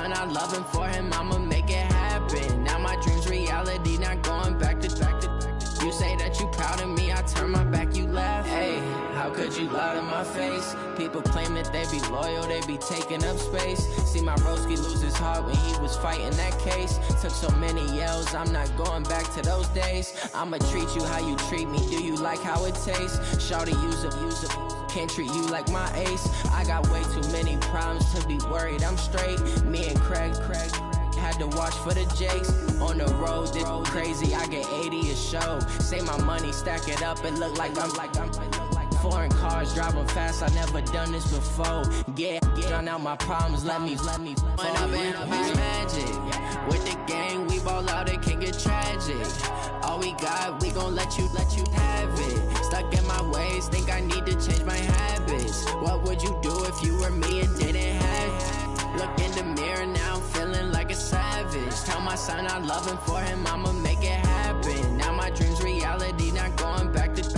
son, I love him, for him I'ma make it happen. Now my dream's reality, not going back to. You say that you proud of me, I turn my back, you laugh. Hey, how could you lie to my face? People claim that they be loyal, they be taking up space. See my broski lose his heart when he was fighting that case. Took so many yells, I'm not going back to those days. I'ma treat you how you treat me, do you like how it tastes? Shawty, use up, can't treat you like my ace. I got way too many problems to be worried, I'm straight. Me and Craig had to watch for the Jakes. On the road, this crazy, I get 80 a show. Say my money, stack it up, it look like I'm foreign cars, driving fast, I never done this before. Get drown out my problems, let me When I've been up is magic. With the gang, we ball out, it can get tragic. All we got, we gon' let you have it. Stuck in my ways, think I need to change my habits. What would you do if you were me and didn't have it? Look in the mirror now, I'm feeling like a savage. Tell my son I love him, for him I'ma make it happen. Now my dream's reality, not going back to.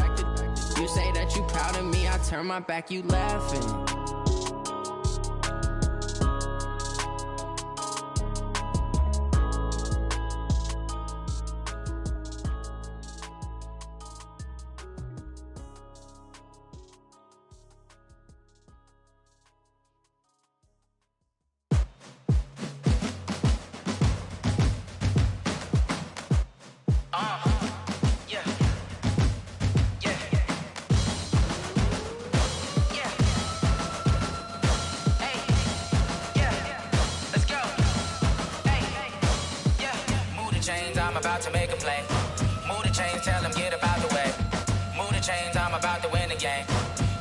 You say that you proud of me, I turn my back, you laughing. About to make a play. Move the chains, tell them get up out the way. Move the chains, I'm about to win the game.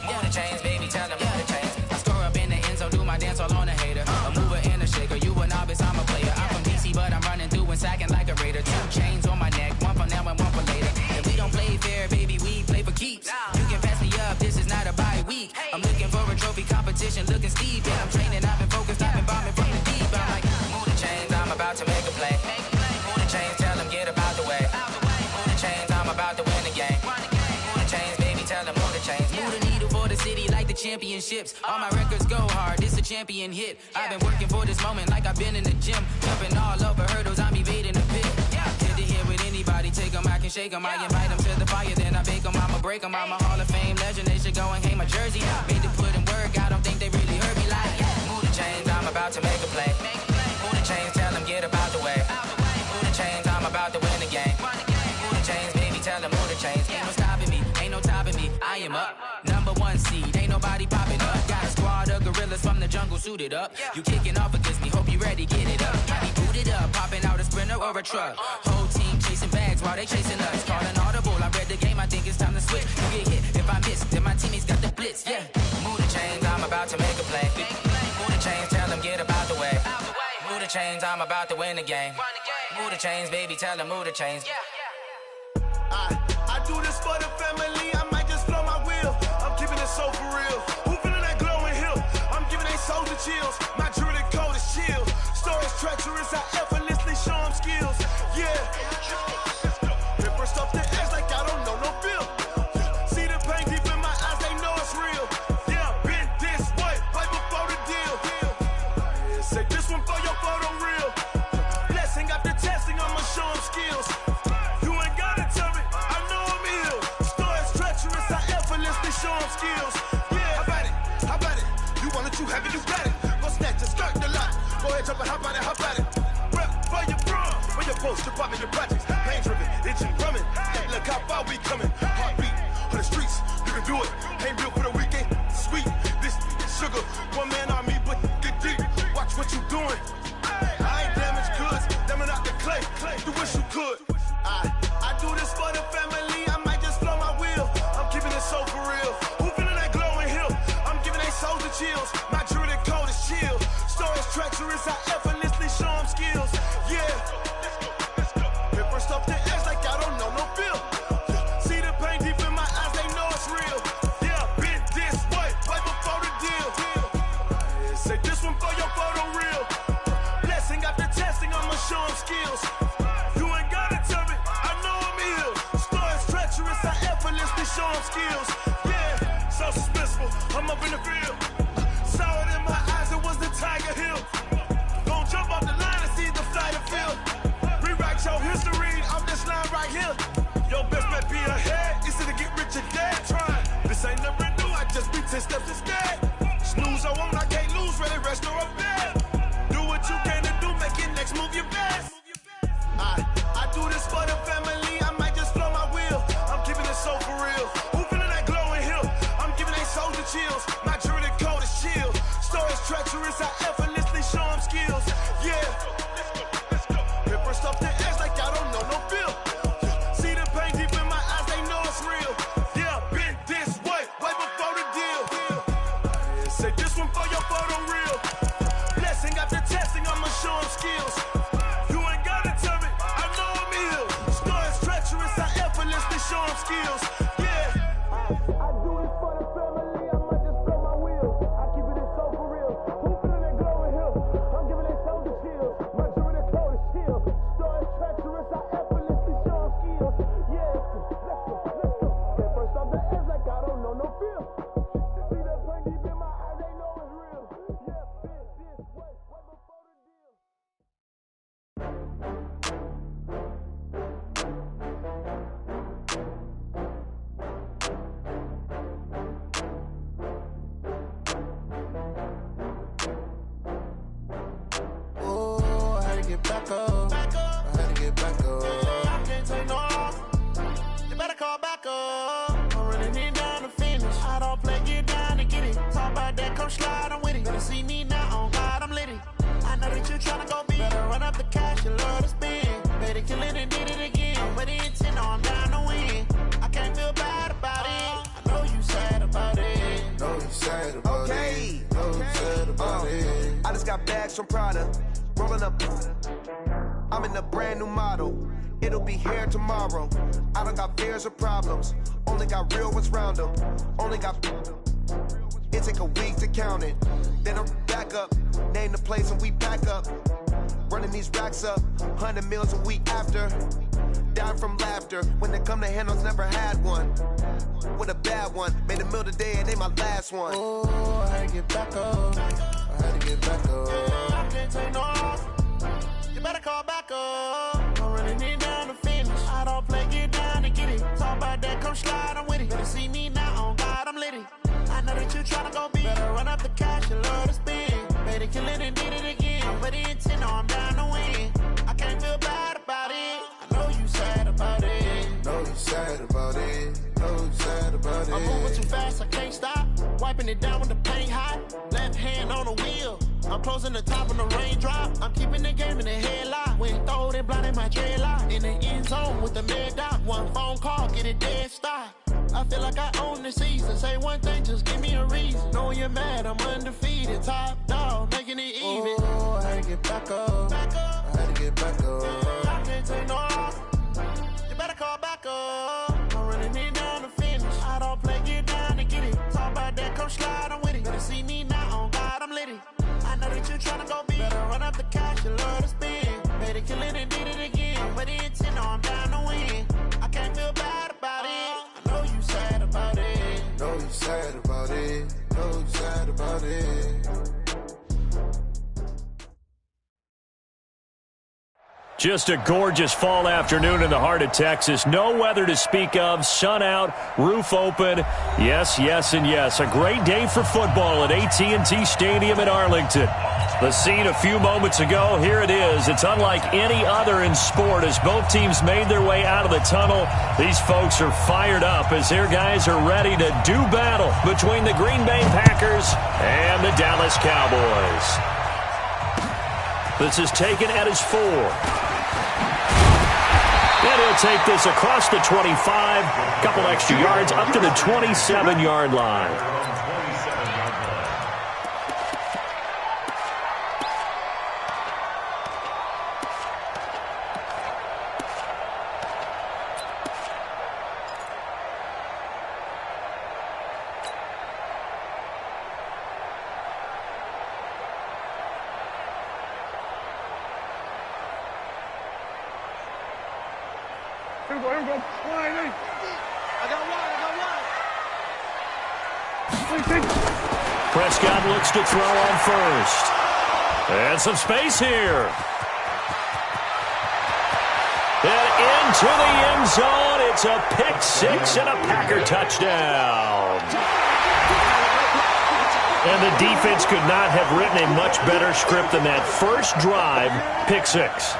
Move the chains, baby, tell them move the chains. I score up in the end zone, do my dance all on a hater. A mover and a shaker, you a novice, I'm a player. I'm from DC, but I'm running through and sacking like a raider. 2 chains on my neck, one for now and one for later. And we don't play fair, baby, we play for keeps. You can pass me up, this is not a bye week. I'm looking for a trophy competition, looking steep. And I'm training, I've been focused, I've been bombing from the deep. I'm like, move the chains, I'm about to make a play. Move the chains, tell them get up out the way. Move the chains, I'm about to win the game. Move the chains, baby, tell them move the chains. Move the needle for the city like the championships. All my records go hard, this a champion hit. I've been working for this moment like I've been in the gym. Jumping all over hurdles, I'm evading the pit. Hit to here with anybody, take them, I can shake them. I invite them to the fire, then I bake them, I'ma break them. I'm a Hall of Fame legend, they should go and hang my jersey. Made to put in work, I don't think they really heard me like, move the chains, I'm about to make a play. Move the chains, tell them get up out the way. Move the chains, I'm about to win the game. Move the chains, baby, tell them move the chains. Ain't no stopping me, ain't no topping me, I am up. #1 seed, ain't nobody popping up. Got a squad of gorillas from the jungle suited up. You kicking off against me, hope you ready, get it up. I be booted up, popping out a Sprinter or a truck. Whole team chasing bags while they chasing us. Calling audible, I read the game, I think it's time to switch. You get hit, if I miss, then my teammates got the blitz, Move the chains, I'm about to make a play. Move the chains, tell them get up out the way. Move the chains, I'm about to win the game. Move the chains, baby, tell them move the chains. I do this for the family, I might just blow my wheel. I'm keeping it so for real. Who feeling that glowing hill? I'm giving they souls the chills. My jewelry code is chill. Stories treacherous, I effortlessly show them skills. Ripper stuff the edge like I don't know no bill. See the pain deep in my eyes, they know it's real. Been this way, right before the deal. Say this one for your photo reel. Blessing after testing, I'ma show them skills. You ain't gotta tell me, I know I'm ill. Stories treacherous, I effortlessly show them skills. How about it? You want it, you have it, you got it. Go snatch it, skirt the lot. Go ahead, jump it, how about it? Rep for your bro, for your post, department, your projects. Pain driven, itching, drumming. Hey, look how far we coming. Heartbeat on the streets, you can do it. Ain't built for the weekend, sweet. This sugar, one man army, but get deep. Watch what you doing. I ain't damaged goods, damn out the clay. You wish you could. I do this for the family, I might just blow my wheel. I'm keeping it so for real. Who feeling that glowing hill? I'm giving they souls the chills. My jewelry code is chill. Stories treacherous, I effortlessly show them skills. Ripper stuff the edge like I don't know no bill. See the pain deep in my eyes, they know it's real. 10 steps instead. Snooze, I won't, I can't lose, ready, rest or a bed. Do what you can to do, make your next move your best. I do this for the family, I might just flow my wheel. I'm keeping it so for real. Who feeling that glowing hill? I'm giving they soldier chills. My jewelry cold as chill. Stories treacherous, I effortlessly show them skills. Yeah. Hit first off the edge like I don't know no feel. See the pain deep in my eyes, they know it's real. Yeah, been this way before the deal. Say this one for your photo real. Blessing after testing, I'ma show them skills. You ain't gotta tell me, I know I'm ill. Stories treacherous, I effortlessly show them skills. Yeah. I do this for the family, I might just blow my wheel. I keep it so for real. Who feeling that glowing hill? I'm giving they soldier chills. My jewelry cold as chill. Stories treacherous, I effortlessly show them skills. Yeah, let's go. Get first off the edge like I don't know no feel. See that pain deep in my eyes, they know it's real. Yeah, been this way before the deal. Oh, I had to get back up. I had to get back up. I can't take no off. You better call back up. I'm running it down to finish. I don't play, get down to get it. Talk about that, come slide, I'm with it. Better see me now, on God, I'm litty. I know that you tryna go big. Better run up the cash, you love to spend. Better kill it and did it again. I'm with the intent, no, I'm down to win. I can't feel bad about it. I know you sad about it. Know you sad about it. Know you sad about it. I just got bags from Prada. Rolling up. I'm in a brand new model. It'll be here tomorrow. I don't got fears or problems. Only got real ones round them. Only got. It take a week to count it. Then I'm back up. Name the place and we pack up. Running these racks up. 100 meals a week after. Down from laughter. When they come to handles, never had one. With a bad one. Made a meal today and they my last one. Oh, I had to get back up. I had to get back up. I can't take no off. You better call back up. I'm running it down to finish. I don't play, get down to get it. Talk about that, come slide, I'm with it. Better see me now, on God, I'm litty. I know that you tryna go big. Better run up the cash, you love to spend. Better kill it and did it again. I'm with the intent, no, I'm down to win. I can't feel bad about it. I know you sad about it. Know you sad about it. Know you sad about it. I'm moving too fast, I can't stop. Wiping it down when the paint hot. Left hand on the wheel. I'm closing the top when the raindrop. I'm keeping the game in the headlock. When throw it blind in my dreadlock. In the end zone with the mid dot. One phone call, get it dead stop. I feel like I own the season. Say one thing, just give me a reason. Knowing you're mad, I'm undefeated. Top dog, making it even. Oh, I had to get back up. I had to get back up. I can't take no off. You better call back up. I'm running it down to finish. I don't play, get down to get it. Talk about that, come slide, I'm with it. Better see me now, on God, I'm litty. I know that you tryna go big. Better run up the cash, you love to spend. Better kill it and did it again. But the intent, no, I'm down to win. I can't feel bad about it. I know you sad about it. Know you sad about it. Know you sad about it. Just a gorgeous fall afternoon in the heart of Texas. No weather to speak of. Sun out, roof open. Yes, yes, and yes. A great day for football at AT&T Stadium in Arlington. The scene a few moments ago, here it is. It's unlike any other in sport as both teams made their way out of the tunnel. These folks are fired up as their guys are ready to do battle between the Green Bay Packers and the Dallas Cowboys. This is taken at his 4. And he'll take this across the 25, couple extra yards up to the 27-yard line. Here we go. Wide. I got one. Prescott looks to throw on first. And some space here. And into the end zone. It's a pick six and a Packer touchdown. And the defense could not have written a much better script than that first drive, pick six.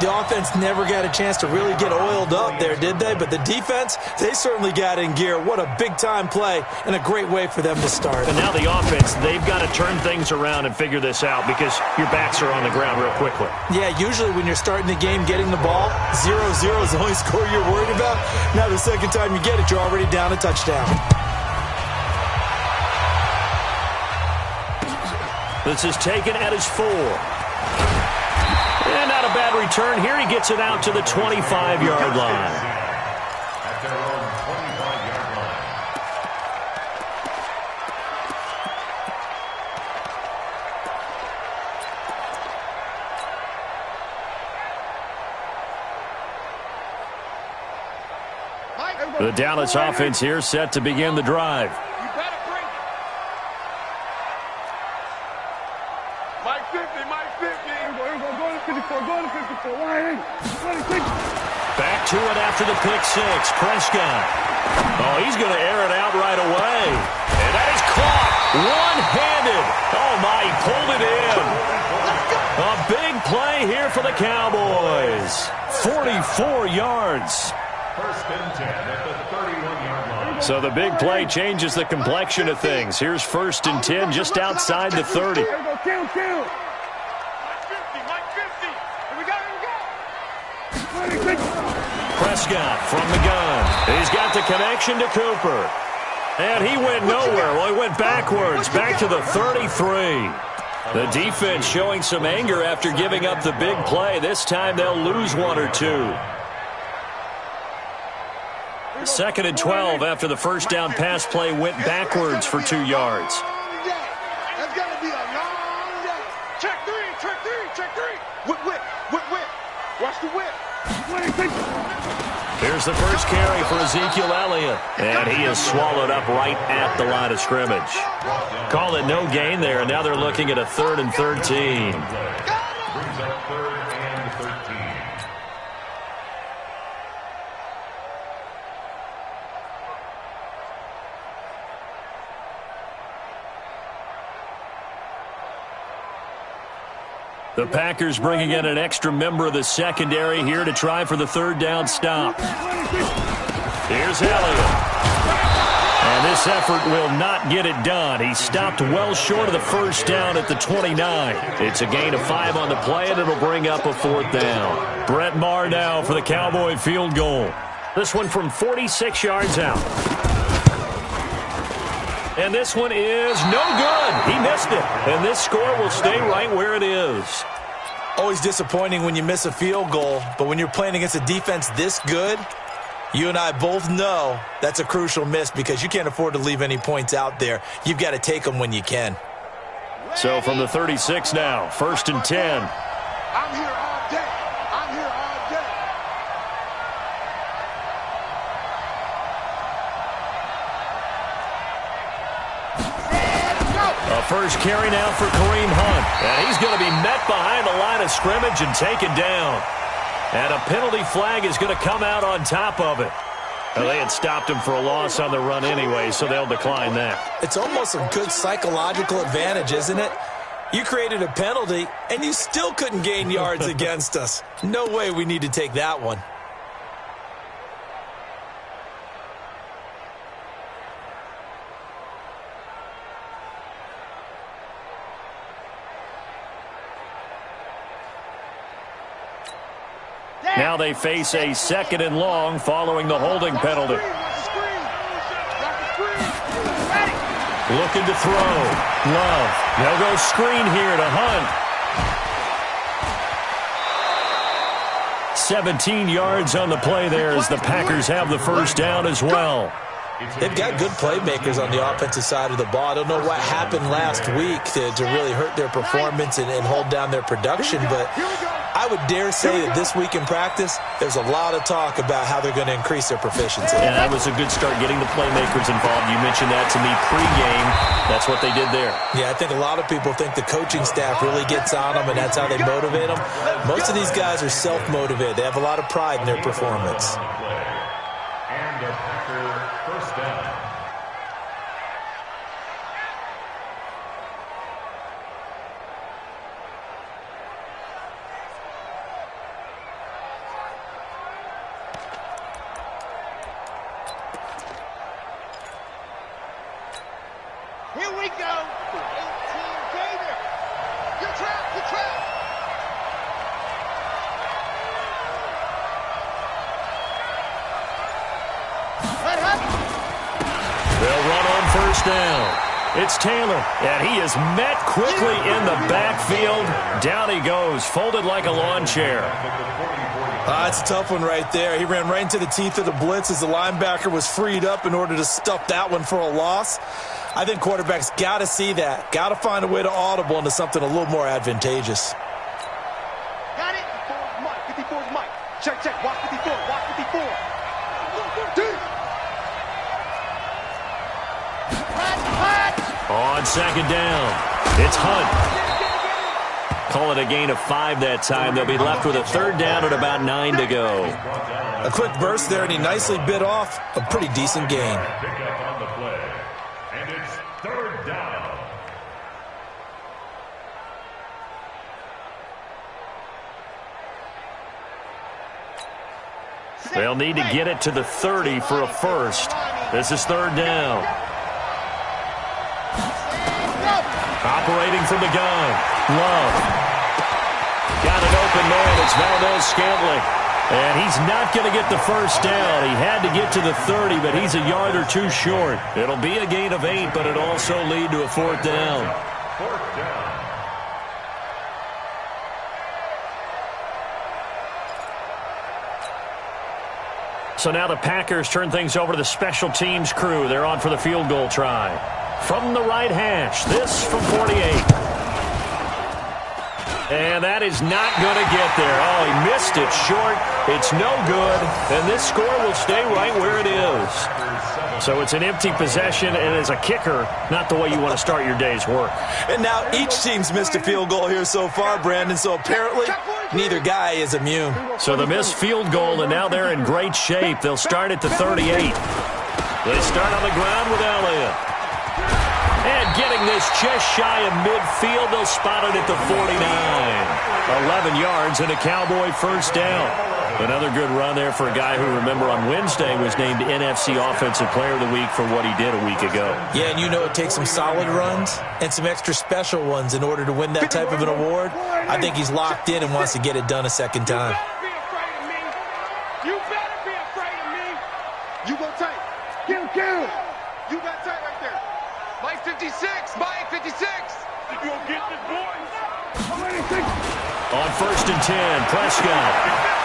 The offense never got a chance to really get oiled up there, did they? But the defense, they certainly got in gear. What a big-time play and a great way for them to start. And now the offense, they've got to turn things around and figure this out because your backs are on the ground real quickly. Yeah, usually when you're starting the game getting the ball, 0-0 is the only score you're worried about. Now the second time you get it, you're already down a touchdown. This is taken at his 4. And not a bad return here. He gets it out to the 25-yard line. At their own 25-yard line. The Dallas offense here set to begin the drive. Back to it after the pick six. Prescott. Oh, he's going to air it out right away. And that is caught. One-handed. Oh, my, he pulled it in. A big play here for the Cowboys. 44 yards. First and 10 at the 31-yard line. So the big play changes the complexion of things. Here's first and 10 just outside the 30. Prescott from the gun. He's got the connection to Cooper. And he went nowhere. Well, he went backwards, back to the 33. The defense showing some anger after giving up the big play. This time they'll lose one or two. Second and 12 after the first down pass play went backwards for 2 yards. That's got to be a long day. Check three. Whip. Watch the whip. Here's the first carry for Ezekiel Elliott. And he is swallowed up right at the line of scrimmage. Call it no gain there, and now they're looking at a 3rd and 13. Brings up 3rd and 13. The Packers bringing in an extra member of the secondary here to try for the 3rd down stop. Here's Elliott. And this effort will not get it done. He stopped well short of the first down at the 29. It's a gain of 5 on the play, and it'll bring up a 4th down. Brett Maher now for the Cowboy field goal. This one from 46 yards out. And this one is no good. He missed it. And this score will stay right where it is. Always disappointing when you miss a field goal, but when you're playing against a defense this good, you and I both know that's a crucial miss because you can't afford to leave any points out there. You've got to take them when you can. So from the 36 now, 1st and 10. I'm here all day. A first carry now for Kareem Hunt. And he's going to be met behind the line of scrimmage and taken down. And a penalty flag is going to come out on top of it. Well, they had stopped him for a loss on the run anyway, so they'll decline that. It's almost a good psychological advantage, isn't it? You created a penalty, and you still couldn't gain yards against us. No way we need to take that one. Now they face a 2nd and long following the holding penalty. Looking to throw. Love. They'll go screen here to Hunt. 17 yards on the play there as the Packers have the first down as well. They've got good playmakers on the offensive side of the ball. I don't know what happened last week to really hurt their performance and hold down their production, but I would dare say that this week in practice, there's a lot of talk about how they're going to increase their proficiency. Yeah, that was a good start getting the playmakers involved. You mentioned that to me pregame. That's what they did there. Yeah, I think a lot of people think the coaching staff really gets on them, and that's how they motivate them. Most of these guys are self-motivated. They have a lot of pride in their performance. And a Packer first down. Here we go. 18 Gator. You're trapped. You're trapped. They'll run on first down. It's Taylor, and he is met quickly in the backfield. Down he goes, folded like a lawn chair. It's a tough one right there. He ran right into the teeth of the blitz as the linebacker was freed up in order to stuff that one for a loss. I think quarterbacks got to see that. Got to find a way to audible into something a little more advantageous. Got it. 54's Mike. 54's Mike. Check, check. Watch 54. Watch 54. On second down, it's Hunt. Call it a gain of 5 that time. They'll be left with a third down at about 9 to go. A quick burst there, and he nicely bit off a pretty decent gain. Pick up on the play. And it's third down. They'll need to get it to the 30 for a first. This is third down. Operating from the gun. Love. Got an open man. It's Valdez-Scantling. And he's not going to get the first down. He had to get to the 30, but he's a yard or two short. It'll be a gain of 8, but it'll also lead to a fourth down. Fourth down. So now the Packers turn things over to the special teams crew. They're on for the field goal try. From the right hash, this from 48. And that is not going to get there. Oh, he missed it short. It's no good. And this score will stay right where it is. So it's an empty possession, and as a kicker, not the way you want to start your day's work. And now each team's missed a field goal here so far, Brandon, so apparently neither guy is immune. So the missed field goal, and now they're in great shape. They'll start at the 38. They start on the ground with Elliott. And getting this just shy of midfield, they'll spot it at the 49. 11 yards and a Cowboy first down. Another good run there for a guy who, remember, on Wednesday was named NFC Offensive Player of the Week for what he did a week ago. Yeah, and you know it takes some solid runs and some extra special ones in order to win that type of an award. I think he's locked in and wants to get it done a second time. You better be afraid of me. You go tight. Get him. You got tight right there. Mike 56. Mike 56. You gonna get this, boys? On first and 10, Prescott.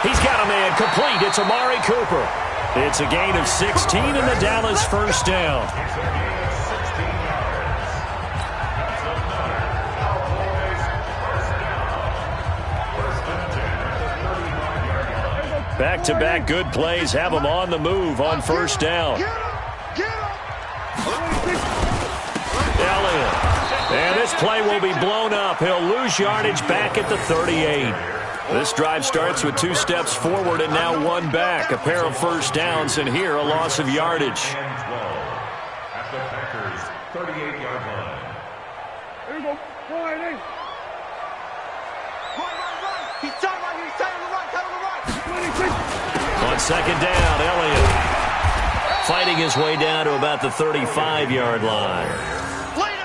He's got a man complete. It's Amari Cooper. It's a gain of 16 and the Dallas first down. Back-to-back good plays have him on the move on first down. Elliott. And this play will be blown up. He'll lose yardage back at the 38. This drive starts with 2 steps forward and now 1 back. A pair of first downs, and here a loss of yardage. At the Packers' 38-yard line. There you go. Run. He's tight right here. He's tight on the right. Tight on the right. On second down, Elliott fighting his way down to about the 35-yard line.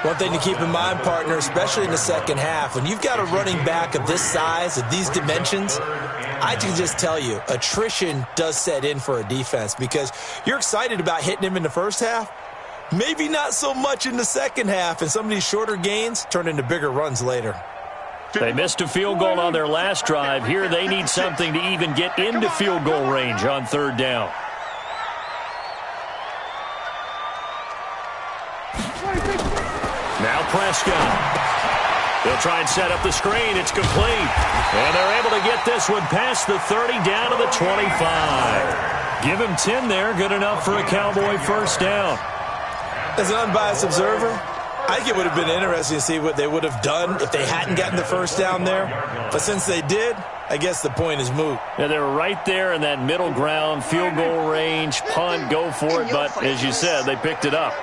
One thing to keep in mind, partner, especially in the second half, when you've got a running back of this size, of these dimensions, I can just tell you, attrition does set in for a defense because you're excited about hitting him in the first half, maybe not so much in the second half, and some of these shorter gains turn into bigger runs later. They missed a field goal on their last drive. Here they need something to even get into field goal range on third down. Now Prescott. They'll try and set up the screen. It's complete. And they're able to get this one past the 30 down to the 25. Give him 10 there. Good enough for a Cowboy first down. As an unbiased observer, I think it would have been interesting to see what they would have done if they hadn't gotten the first down there. But since they did, I guess the point is moot. Yeah, they were right there in that middle ground, field goal range, punt, go for it. But as you said, they picked it up.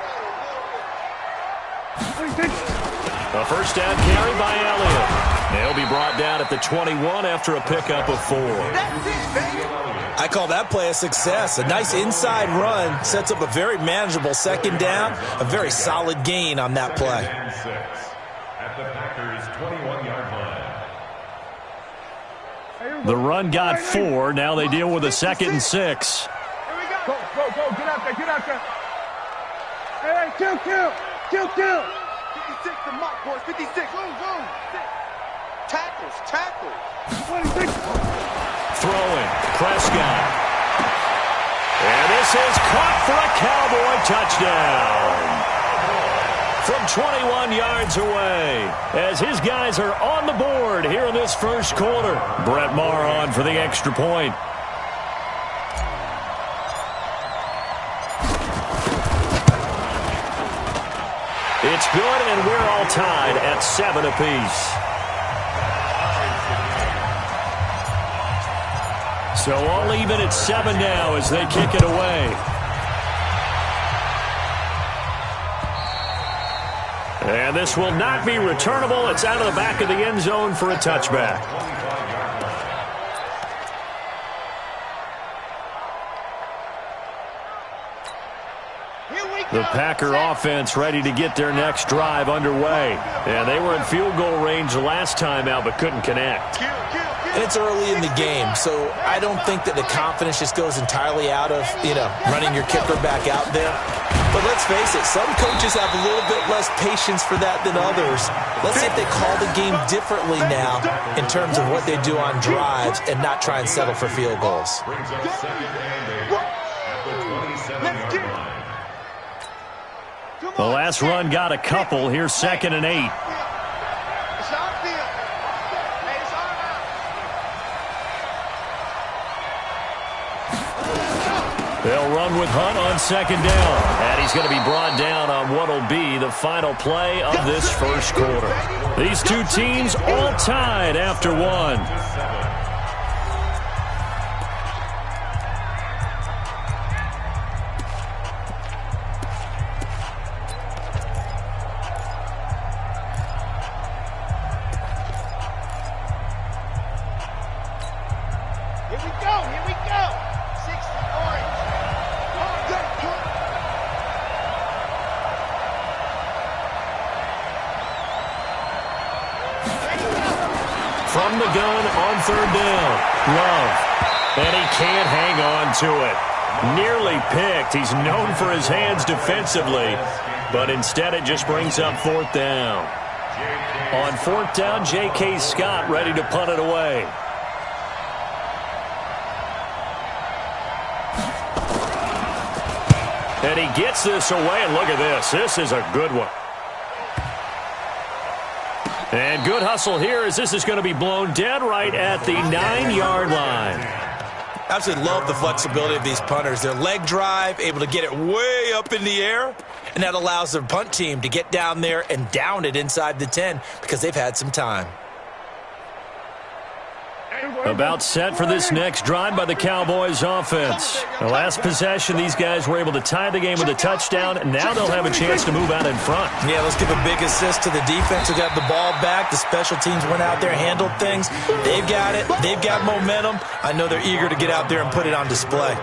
A first down carry by Elliott. They'll be brought down at the 21 after a pickup of 4. I I call that play a success. A nice inside run sets up a very manageable second down, a very solid gain on that play. At the Packers' 21-yard line. The run got 4. Now they deal with a 2nd and 6. Here we go. Go. Get out there. Hey, kill. 56 to mark, boys. 56. Go. Tackles. 26. Throwing. Prescott. And this is caught for a Cowboy touchdown. From 21 yards away, as his guys are on the board here in this first quarter. Brett Maher on for the extra point. It's good, and we're all tied at 7 apiece. So all even at 7 now as they kick it away. And this will not be returnable. It's out of the back of the end zone for a touchback. The Packer offense ready to get their next drive underway. And they were in field goal range the last time out but couldn't connect. And it's early in the game, so I don't think that the confidence just goes entirely out of, running your kicker back out there. But let's face it, some coaches have a little bit less patience for that than others. Let's see if they call the game differently now in terms of what they do on drives and not try and settle for field goals. Brings up 2nd and 8 at the 27-yard line. The last run got a couple. Here's 2nd and 8. They'll run with Hunt on 2nd down. And he's going to be brought down on what will be the final play of this first quarter. These two teams all tied after 1. Here we go. 60 orange. From the gun on 3rd down. Love. And he can't hang on to it. Nearly picked. He's known for his hands defensively, but instead it just brings up 4th down. On 4th down, J.K. Scott ready to punt it away. And he gets this away, and look at this. This is a good one. And good hustle here as this is going to be blown dead right at the 9-yard line. Absolutely love the flexibility of these punters. Their leg drive, able to get it way up in the air, and that allows their punt team to get down there and down it inside the 10 because they've had some time. About set for this next drive by the Cowboys offense. The last possession, these guys were able to tie the game with a touchdown, and now they'll have a chance to move out in front. Yeah, let's give a big assist to the defense who got the ball back. The special teams went out there, handled things. They've got it. They've got momentum. I know they're eager to get out there and put it on display.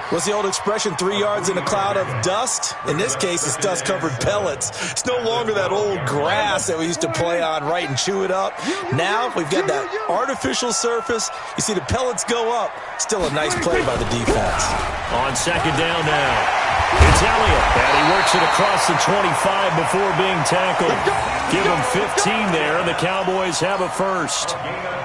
What's the old expression, 3 yards in a cloud of dust? In this case, it's dust-covered pellets. It's no longer that old grass that we used to play on, right, and chew it up. Now we've got that artificial surface. You see the pellets go up. Still a nice play by the defense. On 2nd down now. It's Elliott, and he works it across the 25 before being tackled. Give him 15 there, and the Cowboys have a first.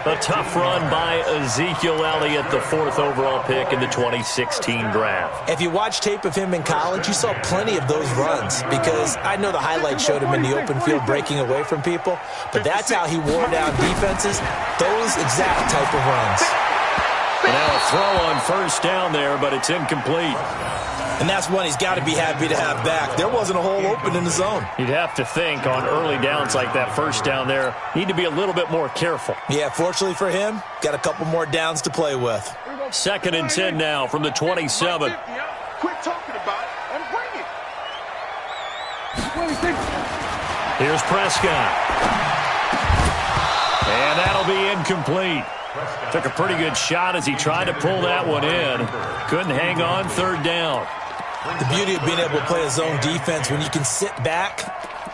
A tough run by Ezekiel Elliott, the 4th overall pick in the 2016 draft. If you watch tape of him in college, you saw plenty of those runs because I know the highlights showed him in the open field breaking away from people, but that's how he wore down defenses, those exact type of runs. Now a throw on 1st down there, but it's incomplete. And that's one he's got to be happy to have back. There wasn't a hole open in the zone. You'd have to think on early downs like that 1st down there, need to be a little bit more careful. Yeah, fortunately for him, got a couple more downs to play with. 2nd and 10 now from the 27. Quit talking about it and bring it. Here's Prescott. And that'll be incomplete. Took a pretty good shot as he tried to pull that one in. Couldn't hang on third down. The beauty of being able to play a zone defense when you can sit back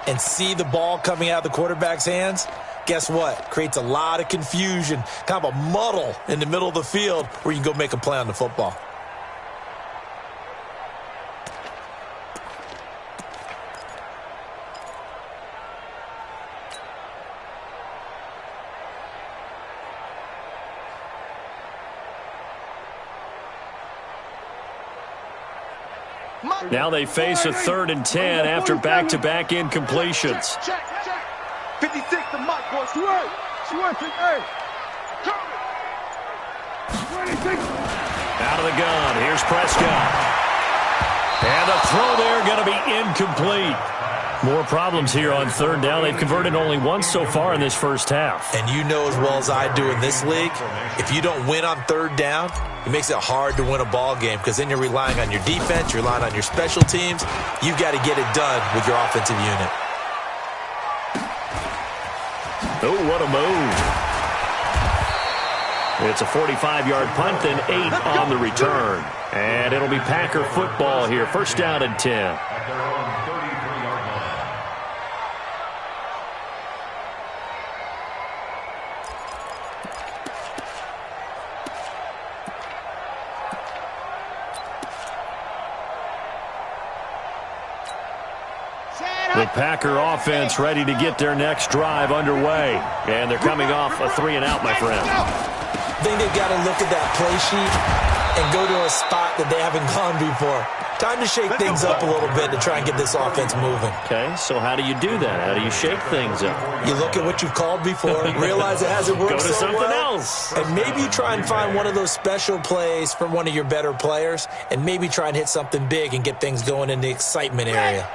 and see the ball coming out of the quarterback's hands, guess what? Creates a lot of confusion, kind of a muddle in the middle of the field where you can go make a play on the football. Now they face a 3rd and 10 after back-to-back incompletions. 56 to Mike, boy. Sweat. Hey. Out of the gun. Here's Prescott. And the throw there going to be incomplete. More problems here on 3rd down. They've converted only once so far in this first half. And you know as well as I do in this league, if you don't win on 3rd down, it makes it hard to win a ball game because then you're relying on your defense, you're relying on your special teams. You've got to get it done with your offensive unit. Oh, what a move. It's a 45-yard punt, then 8 on the return. And it'll be Packer football here. 1st down and 10. At their own 33-yard line. The Packer offense ready to get their next drive underway. And they're coming off a 3-and-out, my friend. I think they've got to look at that play sheet and go to a spot that they haven't gone before. Time to shake things up a little bit to try and get this offense moving. Okay, so how do you do that? How do you shake things up? You look at what you've called before, realize it hasn't worked Go to so something well, else. and maybe try and find one of those special plays from one of your better players, and maybe try and hit something big and get things going in the excitement area.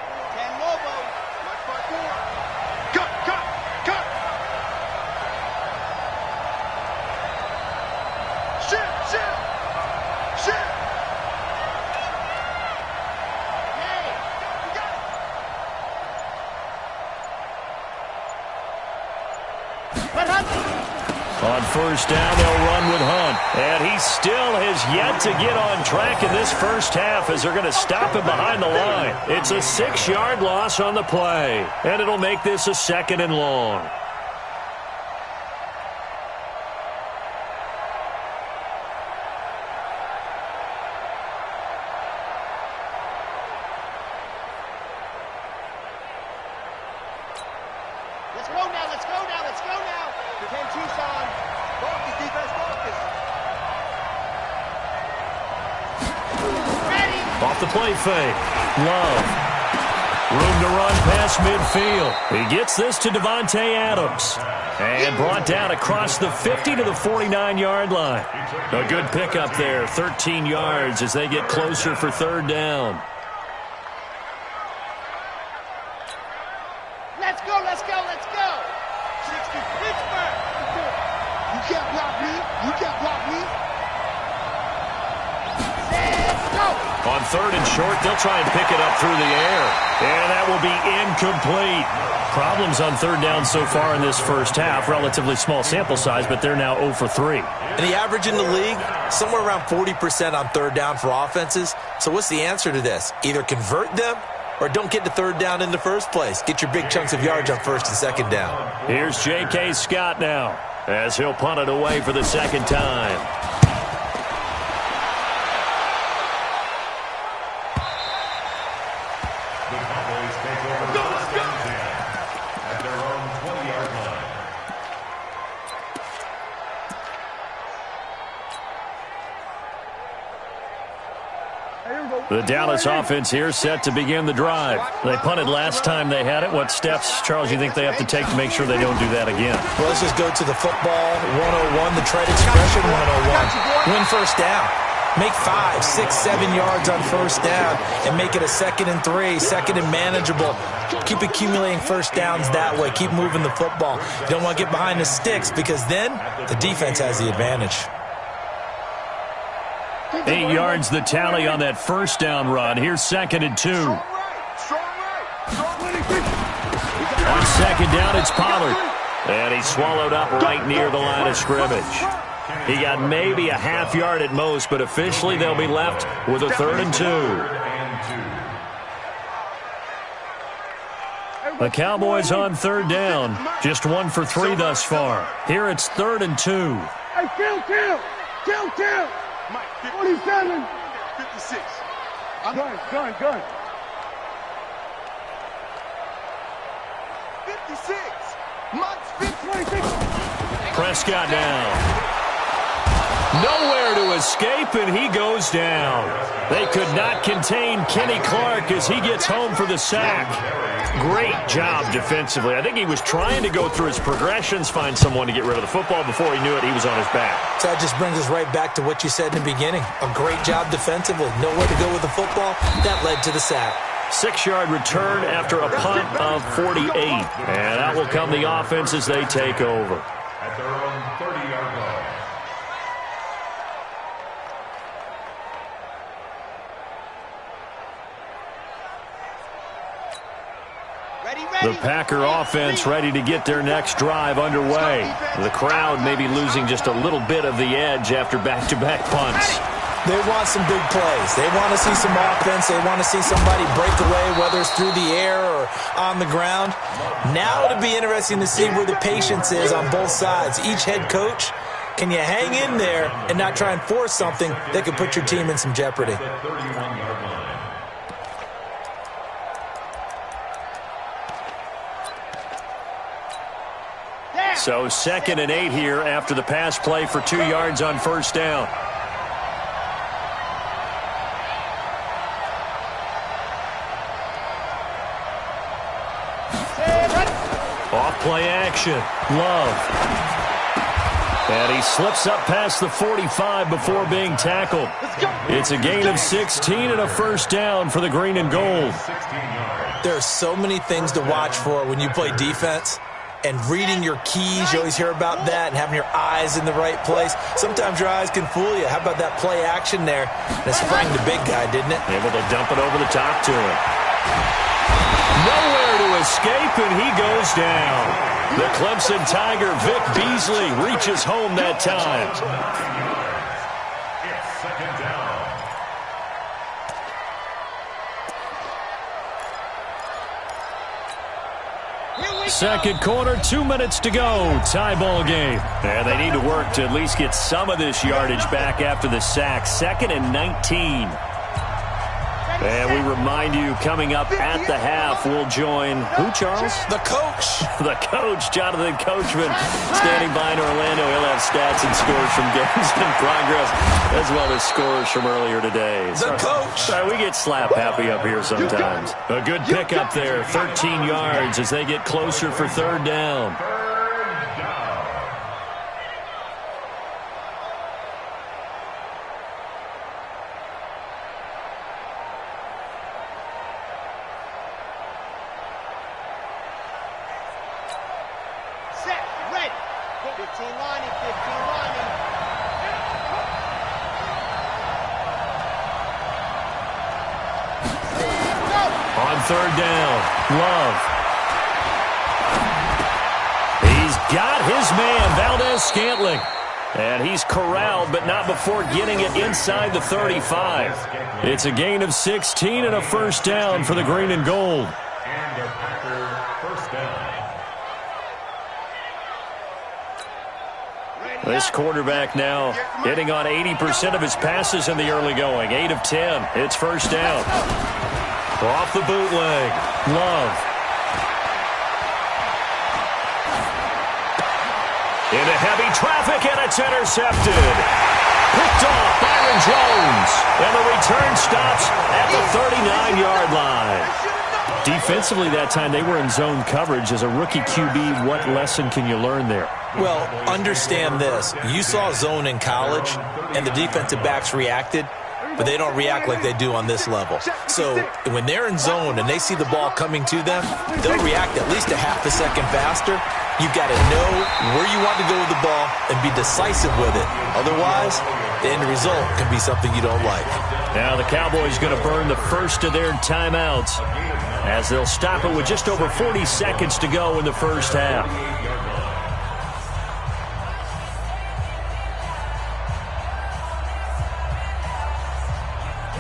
On 1st down, they'll run with Hunt. And he still has yet to get on track in this first half as they're going to stop him behind the line. It's a 6-yard loss on the play. And it'll make this a 2nd and long. Off the play fake. Love. Room to run past midfield. He gets this to Devontae Adams. And brought down across the 50 to the 49-yard line. A good pickup there. 13 yards as they get closer for 3rd down. Let's go, let's go, let's go. 60, Pittsburgh. You can't block me. You can't block me. Let's go. On 3rd and short, they'll try and pick it up through the air. And that will be incomplete. Problems on 3rd down so far in this first half. Relatively small sample size, but they're now 0 for 3. And the average in the league, somewhere around 40% on 3rd down for offenses. So what's the answer to this? Either convert them or don't get to 3rd down in the first place. Get your big chunks of yards on 1st and 2nd down. Here's J.K. Scott now as he'll punt it away for the 2nd time. The Cowboys take over 1st and 10 at their own 20-yard line. The Dallas offense here set to begin the drive. They punted last time they had it. What steps, Charles, you think they have to take to make sure they don't do that again? Well, let's just go to the football 101, the trade expression 101. Win 1st down. Make 5, 6, 7 yards on 1st down and make it a 2nd and 3, 2nd and manageable. Keep accumulating 1st downs that way. Keep moving the football. You don't want to get behind the sticks because then the defense has the advantage. 8 yards the tally on that 1st down run. Here's 2nd and 2. On 2nd down, it's Pollard. And he's swallowed up right near the line of scrimmage. He got maybe a half yard at most, but officially they'll be left with a 3rd and 2. The Cowboys on 3rd down. Just 1 for 3 thus far. Here it's 3rd and 2. Hey, kill. 47. 56. Gun. 56. Mike's 56. Prescott down. Nowhere to escape, and he goes down. They could not contain Kenny Clark as he gets home for the sack. Great job defensively. I think he was trying to go through his progressions, find someone to get rid of the football. Before he knew it, he was on his back. So that just brings us right back to what you said in the beginning. A great job defensively. Nowhere to go with the football. That led to the sack. 6-yard return after a punt of 48. And out will come the offense as they take over. At their own 30-yard line. The Packer offense ready to get their next drive underway. The crowd may be losing just a little bit of the edge after back-to-back punts. They want some big plays. They want to see some offense. They want to see somebody break away, whether it's through the air or on the ground. Now it'll be interesting to see where the patience is on both sides. Each head coach, can you hang in there and not try and force something that could put your team in some jeopardy? The 31-yard line. So 2nd and 8 here after the pass play for 2 yards on 1st down. Off play action. Love. And he slips up past the 45 before being tackled. It's a gain of 16 and a 1st down for the green and gold. There are so many things to watch for when you play defense. And reading your keys, you always hear about that, and having your eyes in the right place. Sometimes your eyes can fool you. How about that play action there? That sprang the big guy, didn't it? Able to dump it over the top to him. Nowhere to escape, and he goes down. The Clemson Tiger, Vic Beasley, reaches home that time. It's 2nd down. Second quarter, 2 minutes to go. Tie ball game. And they need to work to at least get some of this yardage back after the sack. 2nd and 19. And we remind you, coming up at the half, we'll join who, Charles? The coach. The coach, Jonathan Coachman, standing by in Orlando. He'll have stats and scores from games in progress, as well as scores from earlier today. The coach. Sorry, we get slap happy up here sometimes. A good pickup there, 13 yards as they get closer for 3rd down. On 3rd down, Love. He's got his man, Valdez-Scantling. And he's corralled, but not before getting it inside the 35. It's a gain of 16 and a 1st down for the green and gold. And a Packer 1st down. This quarterback now hitting on 80% of his passes in the early going. 8 of 10. It's 1st down. Off the bootleg. Love. Into heavy traffic, and it's intercepted. Picked off Byron Jones. And the return stops at the 39-yard line. Defensively that time, they were in zone coverage. As a rookie QB, what lesson can you learn there? Well, understand this. You saw zone in college, and the defensive backs reacted, but they don't react like they do on this level. So when they're in zone and they see the ball coming to them, they'll react at least a half a second faster. You've got to know where you want to go with the ball and be decisive with it. Otherwise, the end result can be something you don't like. Now the Cowboys going to burn the first of their timeouts as they'll stop it with just over 40 seconds to go in the first half.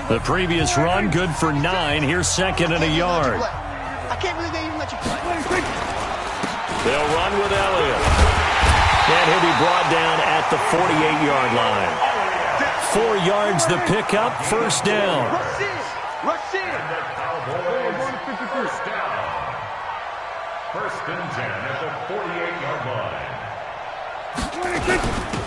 The previous run, good for 9. Here's second and a yard. I can't believe they even let you play. They'll run with Elliott. And he'll be brought down at the 48-yard line. 4 yards the pickup, first down. Rush in. And the Cowboys first down. First and 10 at the 48-yard line.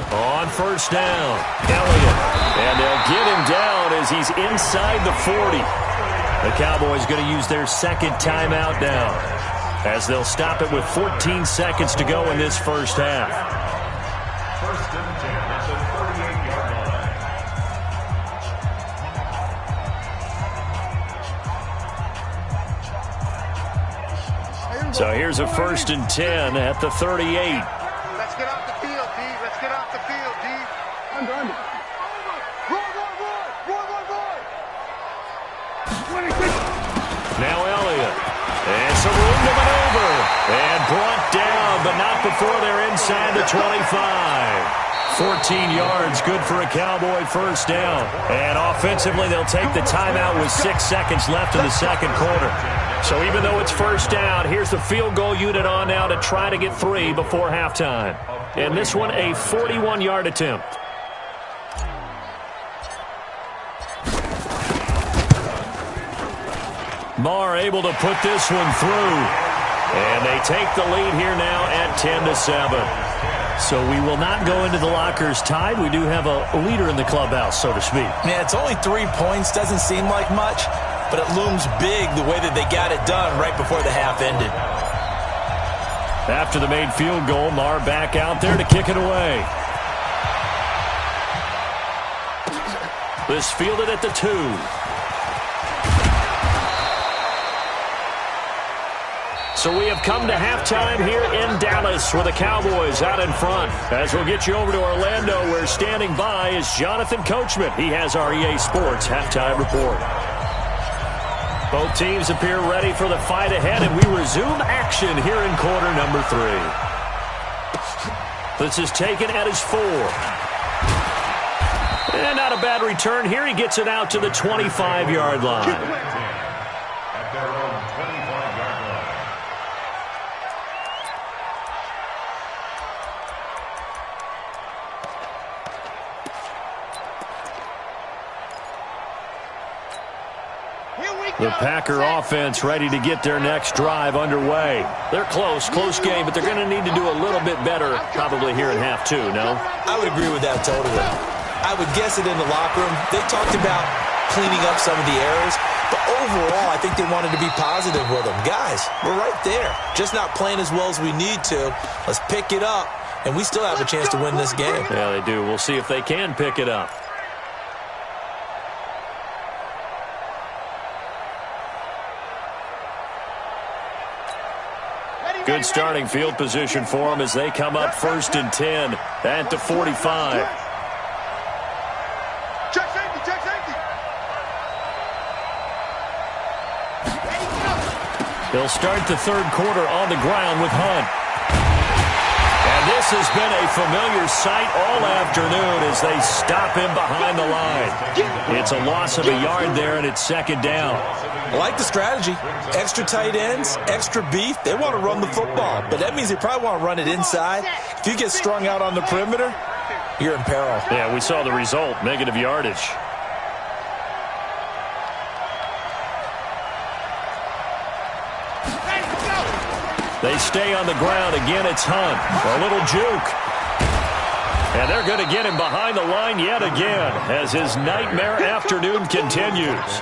On first down, Elliott. And they'll get him down as he's inside the 40. The Cowboys going to use their second timeout now, as they'll stop it with 14 seconds to go in this first half. First and 10 at the 38-yard line. So here's a first and 10 at the 38. Let's get off the field, D. Let's get off the field, D. Under. Now Elliott. And some room to maneuver. And brought down, but not before they're inside the 25. 14 yards, good for a Cowboy first down. And offensively, they'll take the timeout with 6 seconds left in the second quarter. So even though it's first down, here's the field goal unit on now to try to get 3 before halftime. And this one, a 41-yard attempt. Marr able to put this one through. And they take the lead here now at 10-7. So we will not go into the lockers tied. We do have a leader in the clubhouse, so to speak. Yeah, it's only 3 points. Doesn't seem like much, but it looms big the way that they got it done right before the half ended. After the made field goal, Marr back out there to kick it away. This fielded at the 2. So we have come to halftime here in Dallas with the Cowboys out in front. As we'll get you over to Orlando, where standing by is Jonathan Coachman. He has our EA Sports halftime report. Both teams appear ready for the fight ahead, and we resume action here in quarter number 3. This is taken at his 4. And not a bad return here. He gets it out to the 25-yard line. At their own 25-yard line. The Packer offense ready to get their next drive underway. They're close game, but they're going to need to do a little bit better probably here in half 2, no? I would agree with that totally. I would guess it in the locker room. They talked about cleaning up some of the errors, but overall, I think they wanted to be positive with them. Guys, we're right there. Just not playing as well as we need to. Let's pick it up, and we still have a chance to win this game. Yeah, they do. We'll see if they can pick it up. Good starting field position for them as they come up first and 10 at the 45. Check safety. They'll start the third quarter on the ground with Hunt. And this has been a familiar sight all afternoon as they stop him behind the line. It's a loss of a yard there, and it's second down. I like the strategy. Extra tight ends, extra beef. They want to run the football, but that means they probably want to run it inside. If you get strung out on the perimeter, you're in peril. Yeah, we saw the result, negative yardage. They stay on the ground. Again, it's Hunt. A little juke. And they're going to get him behind the line yet again as his nightmare afternoon continues.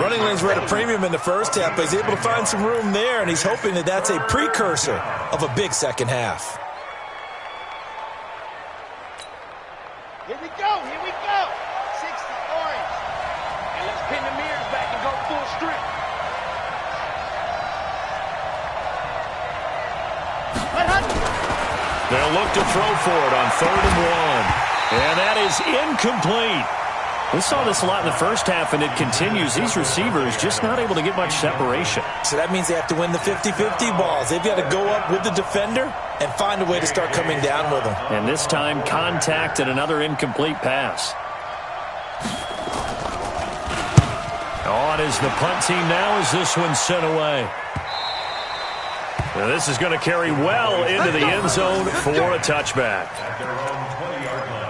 Running lanes were at a premium in the first half, but he's able to find some room there, and he's hoping that that's a precursor of a big second half. Here we go. 60 orange. And let's pin the mirrors back and go full strip. They'll look to throw for it on 3rd and 1. And that is incomplete. We saw this a lot in the first half, and it continues. These receivers just not able to get much separation. So that means they have to win the 50-50 balls. They've got to go up with the defender and find a way to start coming down with them. And this time, contact and another incomplete pass. on is the punt team now as this one's sent away. Now this is going to carry well into the end zone for a touchback. At their own 20-yard line.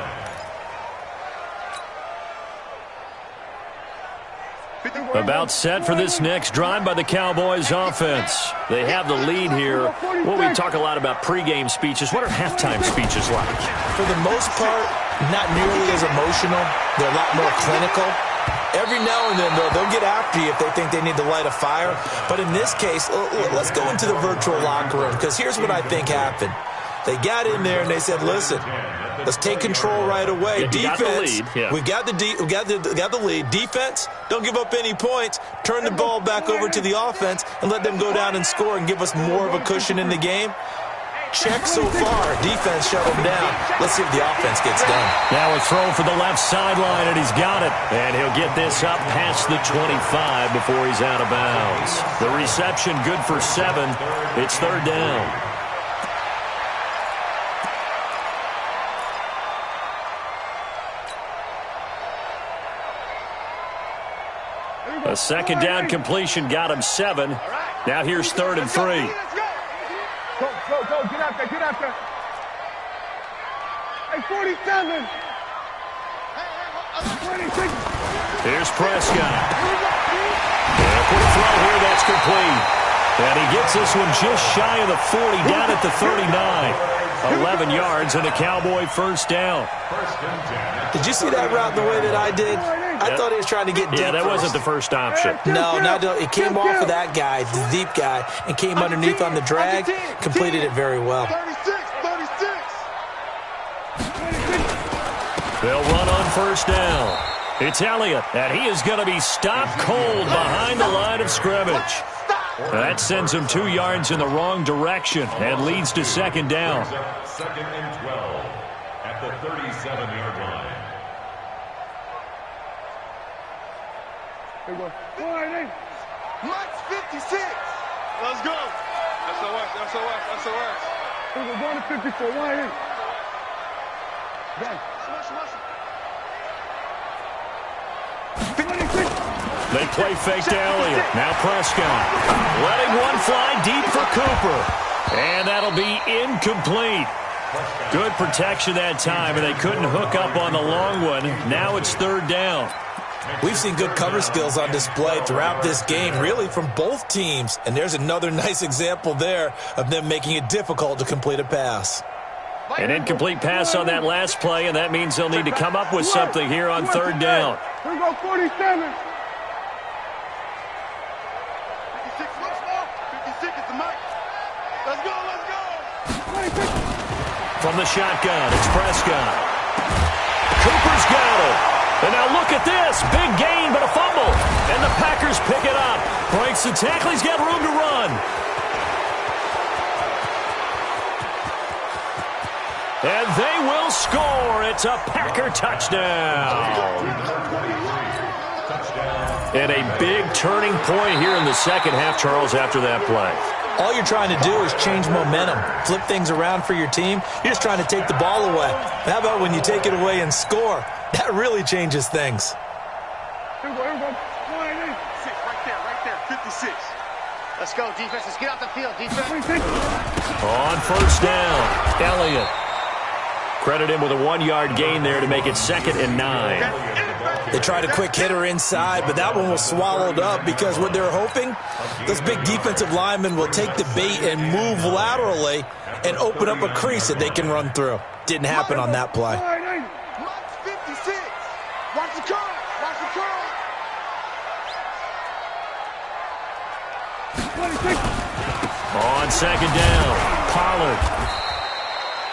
About set for this next drive by the Cowboys offense. They have the lead here. Well, we talk a lot about pregame speeches. What are halftime speeches like? For the most part, not nearly as emotional. They're a lot more clinical. Every now and then, they'll get after you if they think they need to light a fire. But in this case, let's go into the virtual locker room, because here's what I think happened. They got in there and they said, listen, let's take control right away. Yeah, Defense, we got the lead. Defense, don't give up any points. Turn the ball back over to the offense and let them go down and score and give us more of a cushion in the game. Check so far. Defense shut him down. Let's see if the offense gets done. Now a throw for the left sideline, and he's got it. And he'll get this up past the 25 before he's out of bounds. The reception good for 7. It's third down. A second down completion got him 7. Now here's 3rd and 3. Go, get out there, get out there. Hey, 47. 26. Here's Prescott. And a quick throw here, that's complete. And he gets this one just shy of the 40, down at the 39. 11 yards and a Cowboy first down. Did you see that route the way that I did? I thought he was trying to get deep. Yeah, that wasn't the first option. No, it came off of that guy, the deep guy, and came underneath on the drag, completed it very well. 36. They'll run on first down. It's Elliott, and he is going to be stopped cold behind the line of scrimmage. That sends him 2 yards in the wrong direction and leads to second down. 2nd and 12 at the 37-yard line. Mike's 56. Let's go. SOS. We're going to 54. Why here? They play fake to Elliott. Now Prescott. Letting one fly deep for Cooper. And that'll be incomplete. Good protection that time, and they couldn't hook up on the long one. Now it's third down. We've seen good cover skills on display throughout this game, really from both teams. And there's another nice example there of them making it difficult to complete a pass. An incomplete pass on that last play, and that means they'll need to come up with something here on third down. Here we go, 47. 56, let's go. 56 is the mic. Let's go. 26. From the shotgun, it's Prescott. Cooper's got it. And now look at this. Big gain, but a fumble. And the Packers pick it up. Breaks the tackle. He's got room to run. And they will score. It's a Packer touchdown. And a big turning point here in the second half, Charles, after that play. All you're trying to do is change momentum, flip things around for your team. You're just trying to take the ball away. How about when you take it away and score? That really changes things. Here we go. 6 right there. 56. Let's go, defense. Let's get out the field, defense. On first down, Elliott. Credit him with a 1-yard gain there to make it 2nd and 9. They tried a quick hitter inside, but that one was swallowed up because what they're hoping, those big defensive linemen will take the bait and move laterally and open up a crease that they can run through. Didn't happen on that play. Mike's 56. Watch the curl. On second down, Pollard.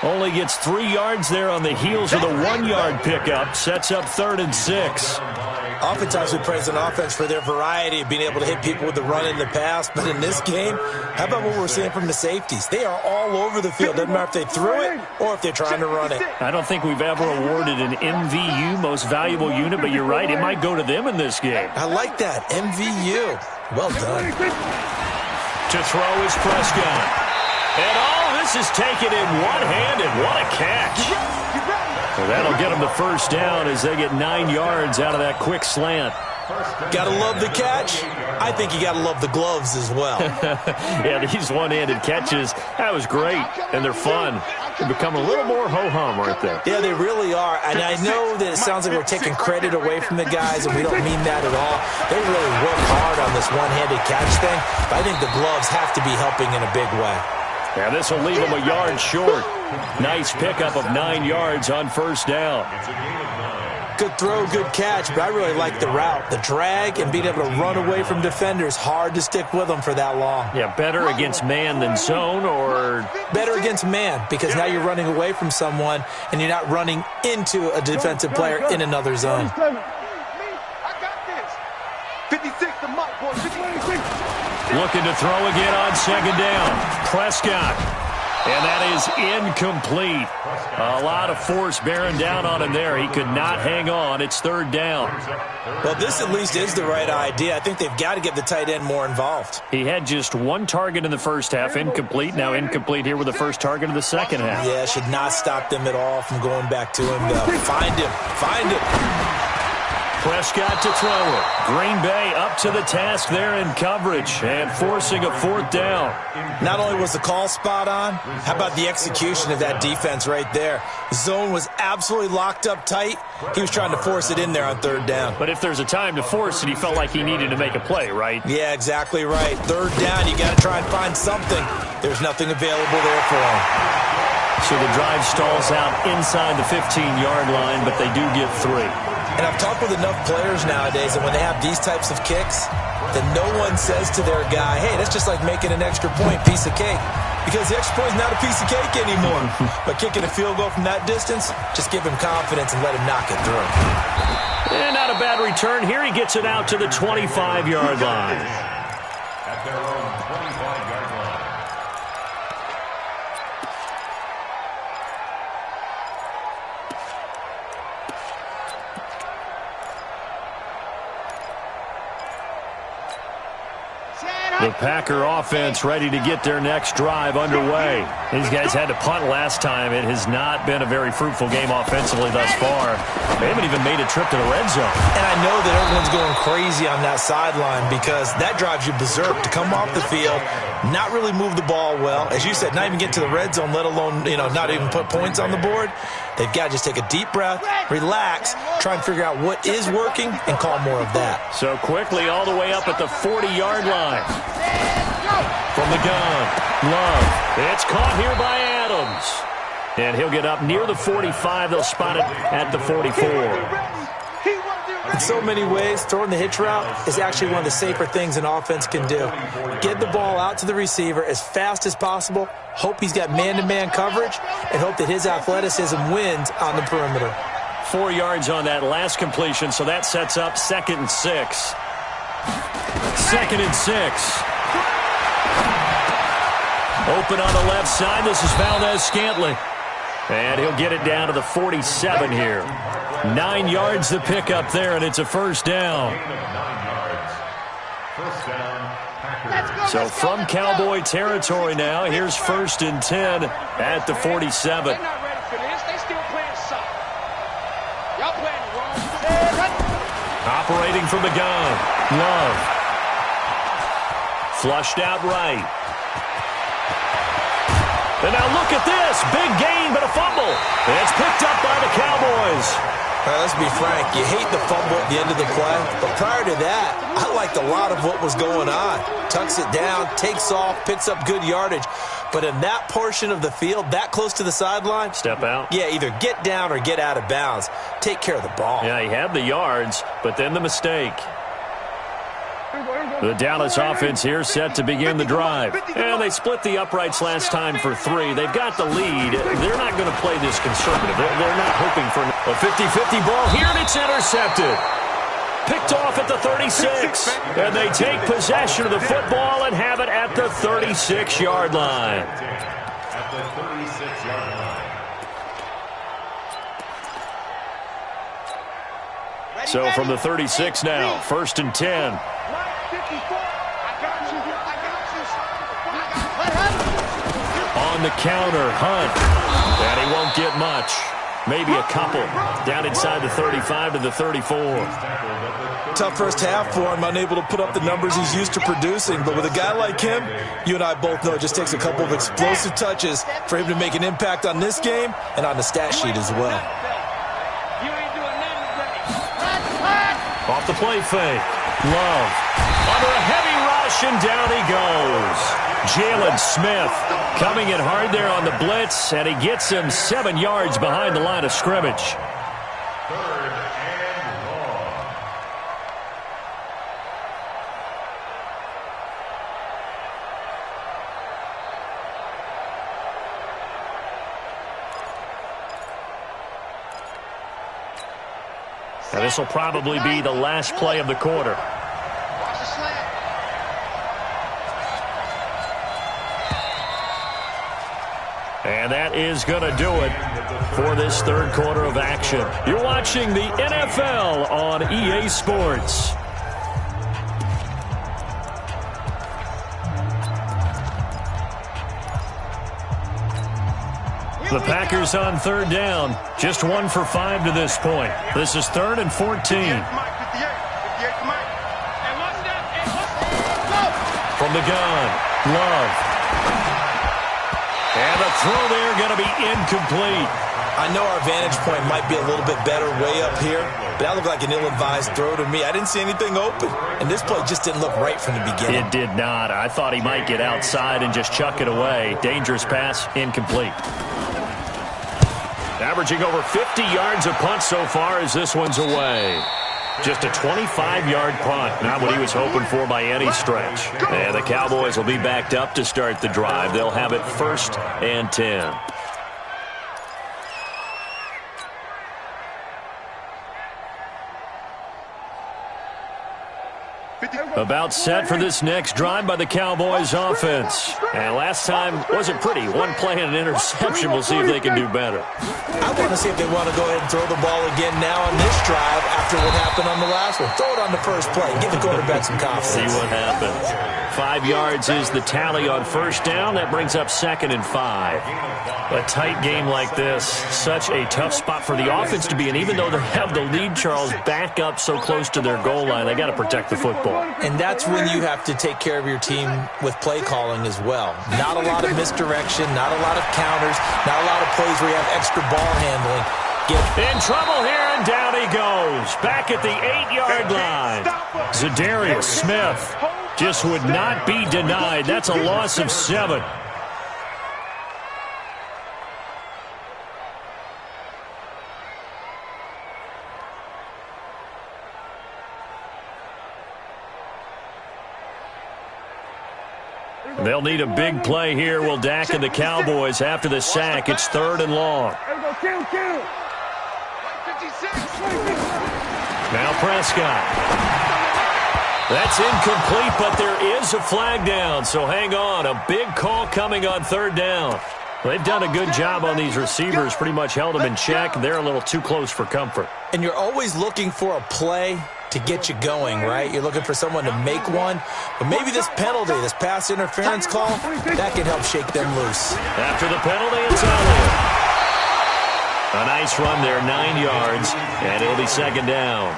Only gets 3 yards there on the heels of the 1-yard pickup. Sets up 3rd and 6. Oftentimes we praise an offense for their variety of being able to hit people with the run and the pass. But in this game, how about what we're seeing from the safeties? They are all over the field. Doesn't matter if they threw it or if they're trying to run it. I don't think we've ever awarded an MVU, most valuable unit, but you're right. It might go to them in this game. I like that. MVU. Well done. To throw is Prescott. And all this is taken in one-handed. What a catch. Well, that'll get them the first down as they get 9 yards out of that quick slant. Gotta love the catch. I think you gotta love the gloves as well. Yeah, these one-handed catches, that was great, and they're fun. They become a little more ho-hum right there. Yeah, they really are. And I know that it sounds like we're taking credit away from the guys, and we don't mean that at all. They really work hard on this one-handed catch thing, but I think the gloves have to be helping in a big way. Yeah, this will leave them a yard short. Nice pickup of 9 yards on first down. Good throw, good catch, but I really like the route. The drag and being able to run away from defenders, hard to stick with them for that long. Yeah, better against man than zone, or? Better against man, because now you're running away from someone and you're not running into a defensive player in another zone. I got this. 56 to Mike, boy. 56. Looking to throw again on second down. Prescott. And that is incomplete. A lot of force bearing down on him there. He could not hang on. It's third down. Well, this at least is the right idea. I think they've got to get the tight end more involved. He had just 1 target in the first half, incomplete. Now incomplete here with the first target of the second half. Yeah, should not stop them at all from going back to him, though. Find him. Find him. Prescott to throw it. Green Bay up to the task there in coverage and forcing a fourth down. Not only was the call spot on, how about the execution of that defense right there? The zone was absolutely locked up tight. He was trying to force it in there on third down. But if there's a time to force it, he felt like he needed to make a play, right? Yeah, exactly right. Third down, you got to try and find something. There's nothing available there for him. So the drive stalls out inside the 15-yard line, but they do get 3. And I've talked with enough players nowadays that when they have these types of kicks, that no one says to their guy, hey, that's just like making an extra point, piece of cake. Because the extra point is not a piece of cake anymore. But kicking a field goal from that distance, just give him confidence and let him knock it through. And not a bad return. Here he gets it out to the 25-yard line. At their own 25-yard line. The Packer offense ready to get their next drive underway. These guys had to punt last time. It has not been a very fruitful game offensively thus far. They haven't even made a trip to the red zone. And I know that everyone's going crazy on that sideline because that drives you berserk to come off the field, not really move the ball well. As you said, not even get to the red zone, let alone, not even put points on the board. They've got to just take a deep breath, relax, try and figure out what is working, and call more of that. So quickly all the way up at the 40-yard line. From the gun, Love. It's caught here by Adams. And he'll get up near the 45. They'll spot it at the 44. In so many ways, throwing the hitch route is actually one of the safer things an offense can do. Get the ball out to the receiver as fast as possible, hope he's got man-to-man coverage, and hope that his athleticism wins on the perimeter. 4 yards on that last completion, so that sets up 2nd and 6. 2nd and 6. Open on the left side. This is Valdez-Scantling. And he'll get it down to the 47 here. 9 yards to pick up there, and it's a first down. So from Cowboy territory now, here's 1st and 10 at the 47. They're not ready for this. They still playing soft. Y'all playing wrong. Operating from the gun. Love. Flushed out right. And now look at this. Big gain, but a fumble. And it's picked up by the Cowboys. All right, let's be frank. You hate the fumble at the end of the play. But prior to that, I liked a lot of what was going on. Tucks it down, takes off, picks up good yardage. But in that portion of the field, that close to the sideline. Step out. Yeah, either get down or get out of bounds. Take care of the ball. Yeah, he had the yards, but then the mistake. The Dallas offense here set to begin the drive. And they split the uprights last time for 3. They've got the lead. They're not going to play this conservative. They're not hoping for a 50-50 ball here, and it's intercepted. Picked off at the 36. And they take possession of the football and have it at the 36-yard line. At the 36-yard line. So from the 36 now, 1st and 10. On the counter, Hunt. And he won't get much. maybe a couple. Down inside the 35 to the 34. Tough first half for him, unable to put up the numbers he's used to producing. But with a guy like him, you and I both know it just takes a couple of explosive touches for him to make an impact on this game and on the stat sheet as well. Off the play fake. Love. Under a heavy rush, and down he goes. Jalen Smith coming in hard there on the blitz, and he gets him 7 yards behind the line of scrimmage. Now, this will probably be the last play of the quarter. And that is going to do it for this third quarter of action. You're watching the NFL on EA Sports. The Packers on third down. Just 1 for 5 to this point. This is 3rd and 14. From the gun, Love. And the throw there going to be incomplete. I know our vantage point might be a little bit better way up here, but that looked like an ill-advised throw to me. I didn't see anything open, and this play just didn't look right from the beginning. It did not. I thought he might get outside and just chuck it away. Dangerous pass, incomplete. Averaging over 50 yards a punt so far as this one's away. Just a 25-yard punt. Not what he was hoping for by any stretch. And the Cowboys will be backed up to start the drive. They'll have it 1st and 10. About set for this next drive by the Cowboys offense. And last time wasn't pretty. One play and an interception. We'll see if they can do better. I want to see if they want to go ahead and throw the ball again now on this drive after what happened on the last one. Throw it on the first play. Give the quarterback some confidence. See what happens. 5 yards is the tally on first down. That brings up 2nd and 5. A tight game like this, such a tough spot for the offense to be in. Even though they have the lead, Charles, back up so close to their goal line, they got to protect the football. And that's when you have to take care of your team with play calling as well. Not a lot of misdirection, not a lot of counters, not a lot of plays where you have extra ball handling. In trouble here, and down he goes. Back at the 8-yard line. Zadarius Smith just would not be denied. That's a loss of 7. They'll need a big play here. Will Dak and the Cowboys after the sack. It's 3rd and long. Now Prescott. That's incomplete, but there is a flag down, so hang on. A big call coming on 3rd down. They've done a good job on these receivers, pretty much held them in check. They're a little too close for comfort. And you're always looking for a play to get you going, right? You're looking for someone to make one. But maybe this penalty, this pass interference call, that can help shake them loose. After the penalty, it's Elliott. A nice run there, 9 yards, and it'll be 2nd down.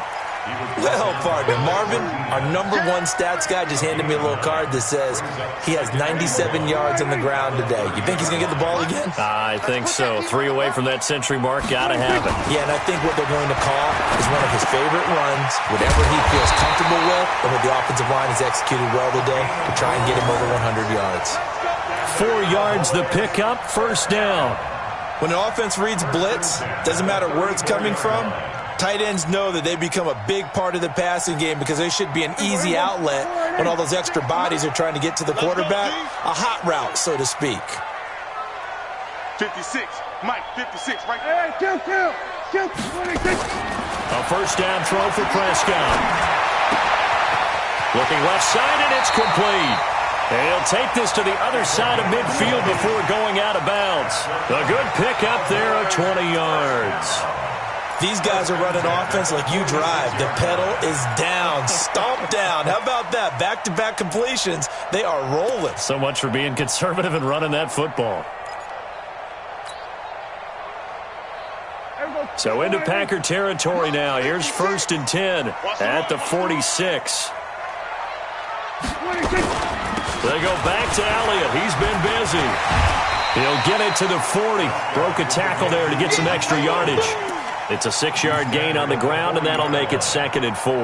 Well, partner, Marvin, our #1 stats guy, just handed me a little card that says he has 97 yards on the ground today. You think he's going to get the ball again? I think so. 3 away from that century mark. Got to have it. Yeah, and I think what they're going to call is one of his favorite runs, whatever he feels comfortable with, and what the offensive line has executed well today to try and get him over 100 yards. 4 yards the pickup, 1st down. When an offense reads blitz, doesn't matter where it's coming from, tight ends know that they become a big part of the passing game because they should be an easy outlet when all those extra bodies are trying to get to the quarterback. A hot route, so to speak. 56, Mike, 56, right there. Hey, kill, 26. A 1st down throw for Prescott. Looking left side, and it's complete. And he'll take this to the other side of midfield before going out of bounds. A good pickup there of 20 yards. These guys are running offense like you drive. The pedal is down, stomped down. How about that? Back-to-back completions. They are rolling. So much for being conservative and running that football. So into Packer territory now. Here's 1st and 10 at the 46. They go back to Elliott. He's been busy. He'll get it to the 40. Broke a tackle there to get some extra yardage. It's a 6-yard gain on the ground, and that'll make it 2nd and 4.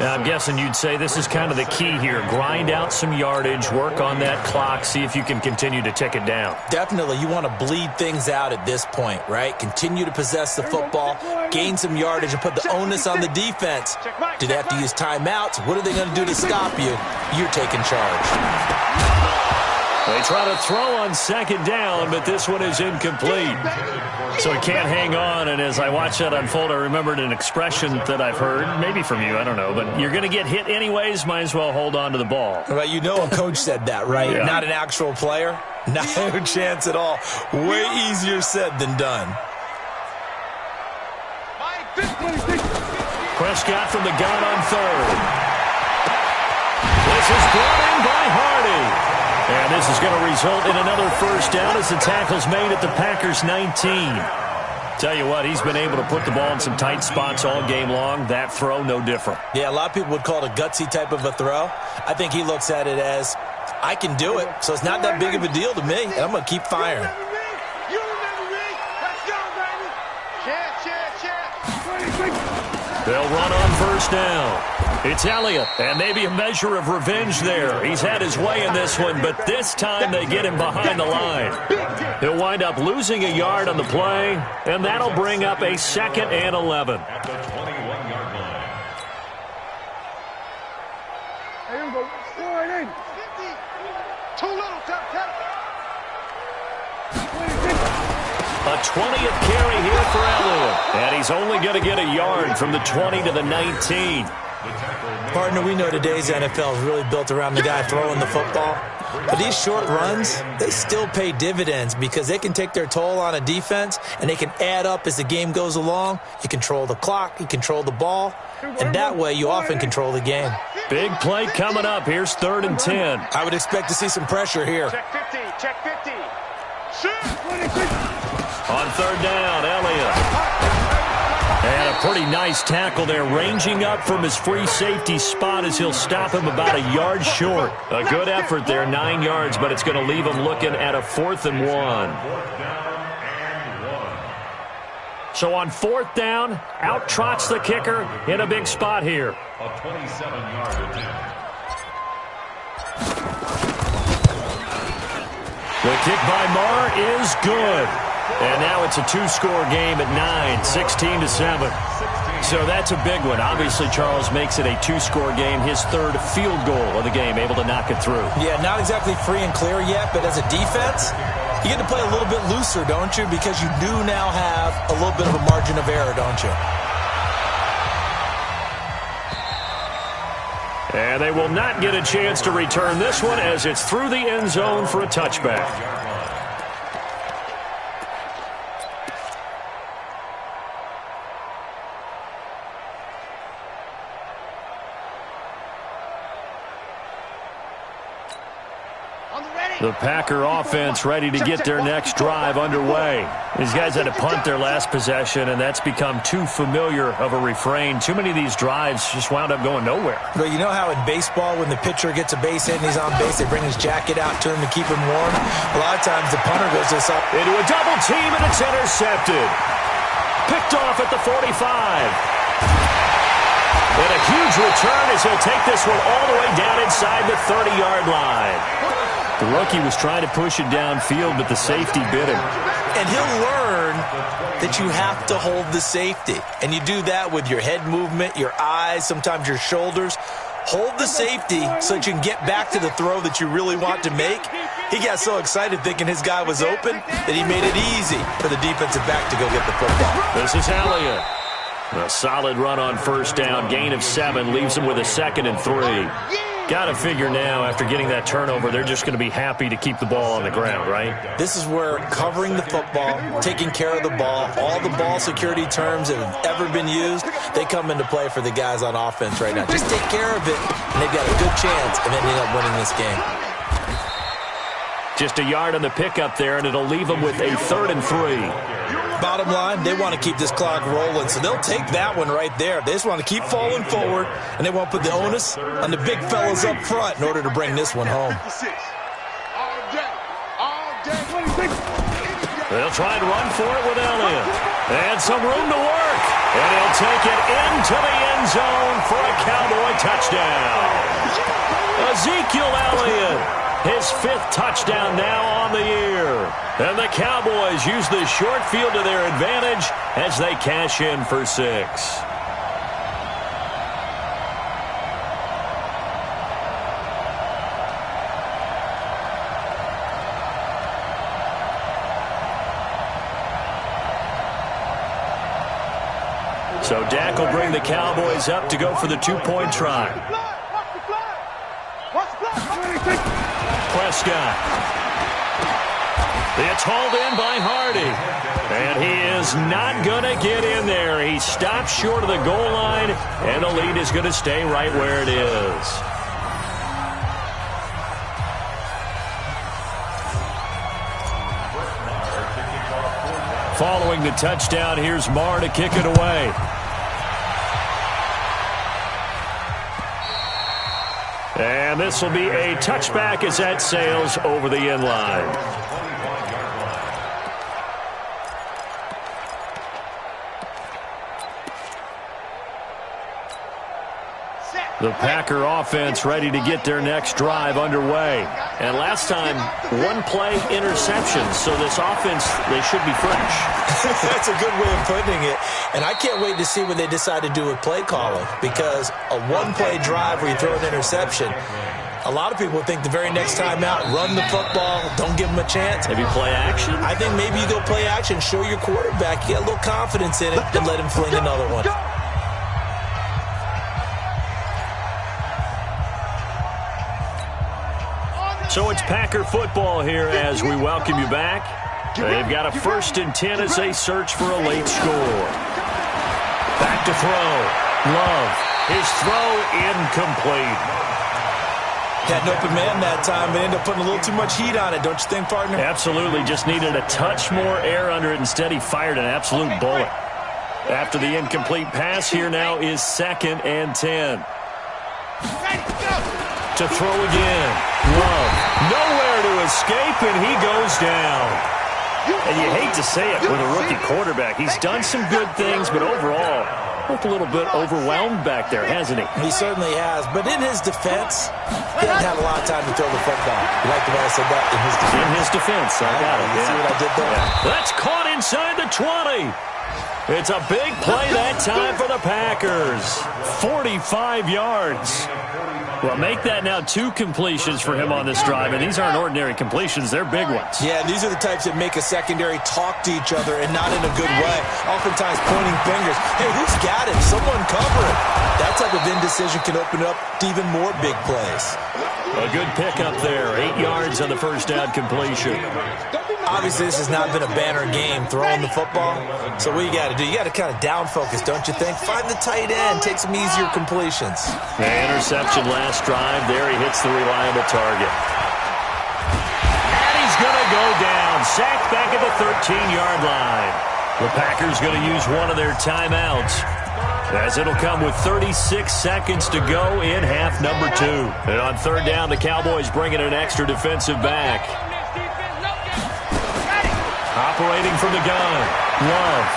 Now, I'm guessing you'd say this is kind of the key here. Grind out some yardage, work on that clock, see if you can continue to tick it down. Definitely. You want to bleed things out at this point, right? Continue to possess the football, gain some yardage, and put the onus on the defense. Do they have to use timeouts? What are they going to do to stop you? You're taking charge. They try to throw on 2nd down, but this one is incomplete. So he can't hang on, and as I watch that unfold, I remembered an expression that I've heard, maybe from you, I don't know, but you're going to get hit anyways, might as well hold on to the ball. Well, you know a coach said that, right? Yeah. Not an actual player? No chance at all. Way easier said than done. Prescott from the gun on 3rd. This is brought in by Hardy. And this is going to result in another 1st down as the tackle's made at the Packers' 19. Tell you what, he's been able to put the ball in some tight spots all game long. That throw, no different. Yeah, a lot of people would call it a gutsy type of a throw. I think he looks at it as, I can do it, so it's not that big of a deal to me, and I'm going to keep firing. They'll run on 1st down. It's Elliott, and maybe a measure of revenge there. He's had his way in this one, but this time they get him behind the line. He'll wind up losing a yard on the play, and that'll bring up a 2nd and 11. At the 21-yard line. Here we go. 50. Too little, A 20th carry here for Elliott, and he's only going to get a yard from the 20 to the 19. Partner, we know today's NFL is really built around the guy throwing the football. But these short runs, they still pay dividends because they can take their toll on a defense, and they can add up as the game goes along. You control the clock, you control the ball, and that way you often control the game. Big play coming up. Here's 3rd and 10. I would expect to see some pressure here. Check 50. Check 50. Shoot. On 3rd down, Elliott. And a pretty nice tackle there, ranging up from his free safety spot as he'll stop him about a yard short. A good effort there, 9 yards, but it's going to leave him looking at a 4th and 1. So on 4th down, out trots the kicker in a big spot here. A 27-yard attempt. The kick by Marr is good. And now it's a 2-score game at 9, 16-7. So that's a big one. Obviously, Charles makes it a 2-score game, his 3rd field goal of the game, able to knock it through. Yeah, not exactly free and clear yet, but as a defense, you get to play a little bit looser, don't you? Because you do now have a little bit of a margin of error, don't you? And they will not get a chance to return this one as it's through the end zone for a touchback. The Packer offense ready to get their next drive underway. These guys had to punt their last possession, and that's become too familiar of a refrain. Too many of these drives just wound up going nowhere. But you know how in baseball, when the pitcher gets a base hit and he's on base, they bring his jacket out to him to keep him warm? A lot of times the punter goes this up. Into a double team, and it's intercepted. Picked off at the 45. And a huge return as he'll take this one all the way down inside the 30-yard line. The rookie was trying to push it downfield, but the safety bit him. And he'll learn that you have to hold the safety. And you do that with your head movement, your eyes, sometimes your shoulders. Hold the safety so that you can get back to the throw that you really want to make. He got so excited thinking his guy was open that he made it easy for the defensive back to go get the football. This is Elliott. A solid run on 1st down. Gain of 7 leaves him with a 2nd and 3. Got to figure now, after getting that turnover, they're just going to be happy to keep the ball on the ground, right? This is where covering the football, taking care of the ball, all the ball security terms that have ever been used, they come into play for the guys on offense right now. Just take care of it, and they've got a good chance of ending up winning this game. Just a yard on the pickup there, and it'll leave them with a 3rd and 3. Bottom line, they want to keep this clock rolling, so they'll take that one right there. They just want to keep falling forward, and they want to put the onus on the big fellas up front in order to bring this one home. They'll try and run for it with Elliott. And some room to work. And he'll take it into the end zone for a Cowboy touchdown. Ezekiel Elliott, his 5th touchdown now on the year. And the Cowboys use the short field to their advantage as they cash in for 6. So Dak will bring the Cowboys up to go for the 2-point try. Prescott. It's hauled in by Hardy. And he is not going to get in there. He stops short of the goal line, and the lead is going to stay right where it is. Following the touchdown, here's Marr to kick it away. And this will be a touchback as that sails over the end line. The Packer offense ready to get their next drive underway. And last time, 1-play interception. So this offense, they should be fresh. That's a good way of putting it. And I can't wait to see what they decide to do with play calling. Because a 1-play drive where you throw an interception, a lot of people think the very next time out, run the football, don't give them a chance. Maybe play action? I think maybe you go play action, show your quarterback, you get a little confidence in it, and let him fling another one. So it's Packer football here as we welcome you back. They've got a 1st and 10 as they search for a late score. Back to throw. Love. His throw incomplete. Had an open man that time, but ended up putting a little too much heat on it, don't you think, partner? Absolutely. Just needed a touch more air under it. Instead, he fired an absolute bullet. After the incomplete pass, here now is 2nd and 10. To throw again. Love. Nowhere to escape, and he goes down. And you hate to say it with a rookie quarterback. He's done some good things, but overall, looked a little bit overwhelmed back there, hasn't he? He certainly has. But in his defense, he hasn't had a lot of time to throw the football. You like the way I said that? In his defense. In his defense. I got it. You see what I did there? Yeah. That's caught inside the 20. It's a big play that time for the Packers. 45 yards. Well, make that now 2 completions for him on this drive, and these aren't ordinary completions. They're big ones. Yeah, these are the types that make a secondary talk to each other and not in a good way. Oftentimes pointing fingers. Hey, who's got it? Someone cover it. That type of indecision can open up to even more big plays. A good pickup there. 8 yards on the first down completion. Obviously, this has not been a banner game throwing the football. So what you got to do? You got to kind of down focus, don't you think? Find the tight end. Take some easier completions. The interception last drive. There he hits the reliable target. And he's going to go down. Sacked back at the 13-yard line. The Packers going to use one of their timeouts, as it'll come with 36 seconds to go in half number 2. And on 3rd down, the Cowboys bring in an extra defensive back. Operating from the gun, Love.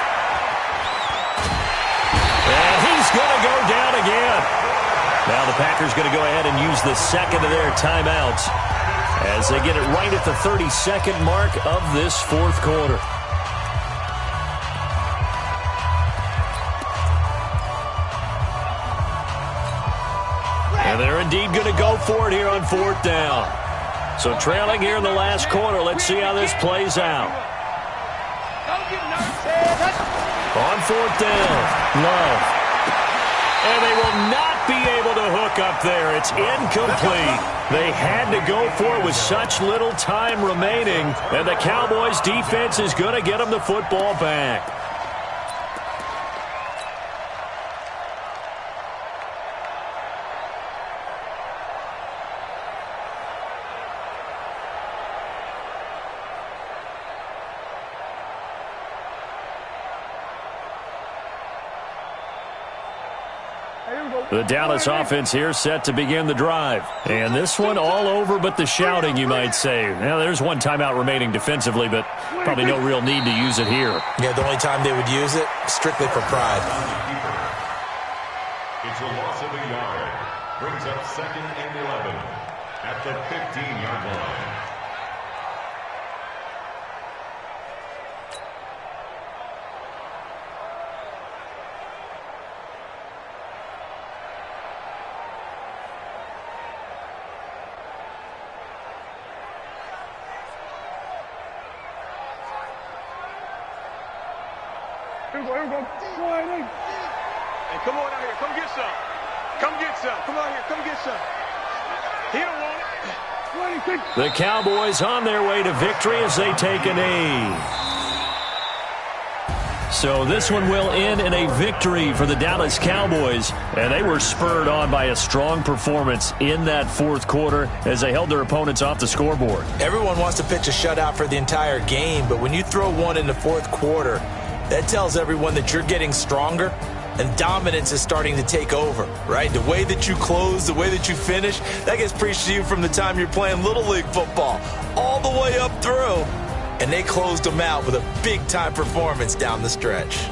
And he's going to go down again. Now the Packers going to go ahead and use the 2nd of their timeouts as they get it right at the 32nd mark of this 4th quarter. And they're indeed going to go for it here on 4th down. So trailing here in the last quarter, let's see how this plays out. On 4th down, Love. And they will not be able to hook up there. It's incomplete. They had to go for it with such little time remaining, and the Cowboys defense is going to get them the football back. The Dallas offense here set to begin the drive. And this one all over but the shouting, you might say. Now, there's one timeout remaining defensively, but probably no real need to use it here. Yeah, the only time they would use it, strictly for pride. It's a loss of a yard. Brings up 2nd and 11 at the 15-yard line. Hey, come on out here. Come get some. Come get some. Come on here. Come get some. He don't want it. The Cowboys on their way to victory as they take a knee. So this one will end in a victory for the Dallas Cowboys, and they were spurred on by a strong performance in that fourth quarter as they held their opponents off the scoreboard. Everyone wants to pitch a shutout for the entire game, but when you throw one in the fourth quarter, that tells everyone that you're getting stronger and dominance is starting to take over, right? The way that you close, the way that you finish, that gets preached to you from the time you're playing Little League football all the way up through. And they closed them out with a big-time performance down the stretch.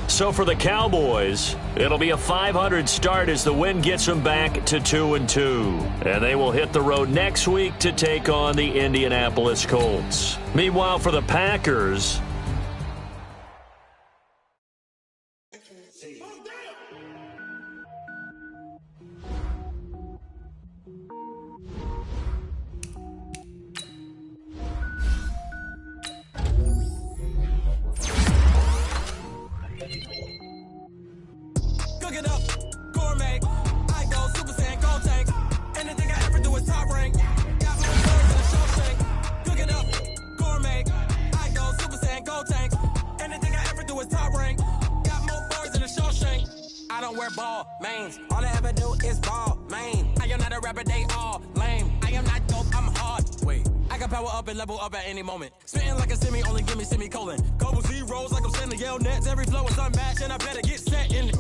So for the Cowboys, it'll be a .500 start as the win gets them back to 2-2. And they will hit the road next week to take on the Indianapolis Colts. Meanwhile, for the Packers, level up at any moment. Spitting like a semi, only give me semicolon. Couple zeros like I'm sending yell nets. Every flow is unmatched, and I better get set in.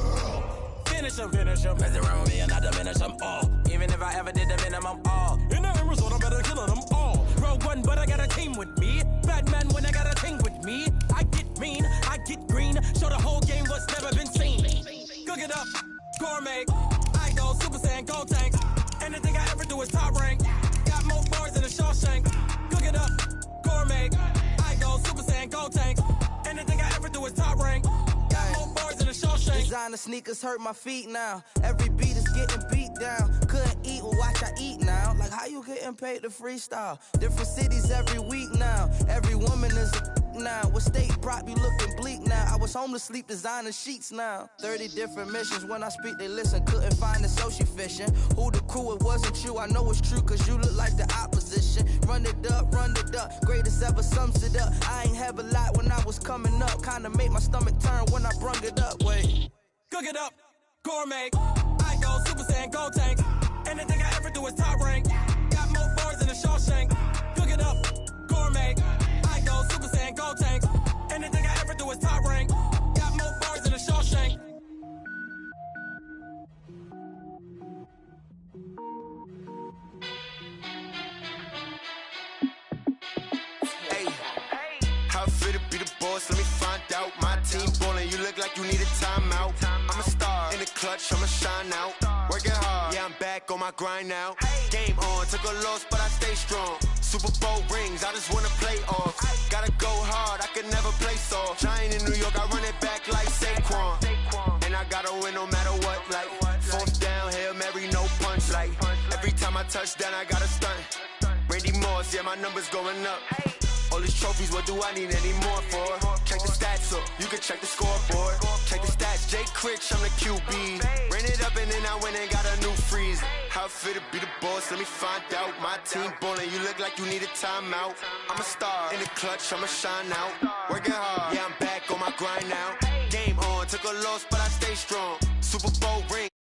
Finish them. Mess around with me and I diminish them all. Even if I ever did the minimum, all. In the end result, I'm better killing them all. Rogue one, but I got a team with me. Batman when I got a team with me. I get mean, I get green. Show the whole game what's never been seen. Cook it up, gourmet. I go Super Saiyan, gold tanks. Anything I ever do is top rank. Got more bars than a Shawshank. Cook it up, gourmet. I go Super Saiyan, gold tanks. Anything I ever do is top rank. Got more bars than a Shawshank. Designer sneakers hurt my feet now. Every beat is getting beat down. Couldn't eat, well watch I eat now. Like how you getting paid to freestyle? Different cities every week now. Every woman is a now. What state brought me looking bleak now? I was homeless, sleep designer sheets now. 30 different missions. When I speak, they listen. Couldn't find the social fishing. Who the crew? It wasn't you. I know it's true, cause you look like the opposition. Run it up. Greatest ever sums it up. I ain't have a lot when I was coming up. Kinda made my stomach turn when I brung it up. Wait. Cook it up, gourmet. I go Super Saiyan, gold tank. Anything I ever do is top rank. Got more bars than a Shawshank. Cook it up, gourmet. I go Super Saiyan, gold tank. Anything I ever do is top rank. Got more bars than a Shawshank. Hey, how fit to be the boss? Let me find out. My team ballin', you look like you need a timeout. I'm a star in the clutch, I'ma shine out. Working hard, yeah, I'm back on my grind now. Game on, took a loss, but I stay strong. Super Bowl rings, I just wanna play off. Gotta go hard, I can never play soft. Giant in New York, I run it back like Saquon. And I gotta win no matter what, like fourth down, Hail Mary, no punch. Like every time I touch down, I gotta stunt. Randy Moss, yeah, my numbers going up. All these trophies, what do I need any more for? Check the stats up, you can check the scoreboard. Check the stats, Jay Critch, I'm the QB. Ran it up and then I went and got a new freeze. How fit to be the boss, let me find out. My team ballin', you look like you need a timeout. I'm a star in the clutch, I'ma shine out. Working hard, yeah, I'm back on my grind now. Game on, took a loss, but I stay strong. Super Bowl ring.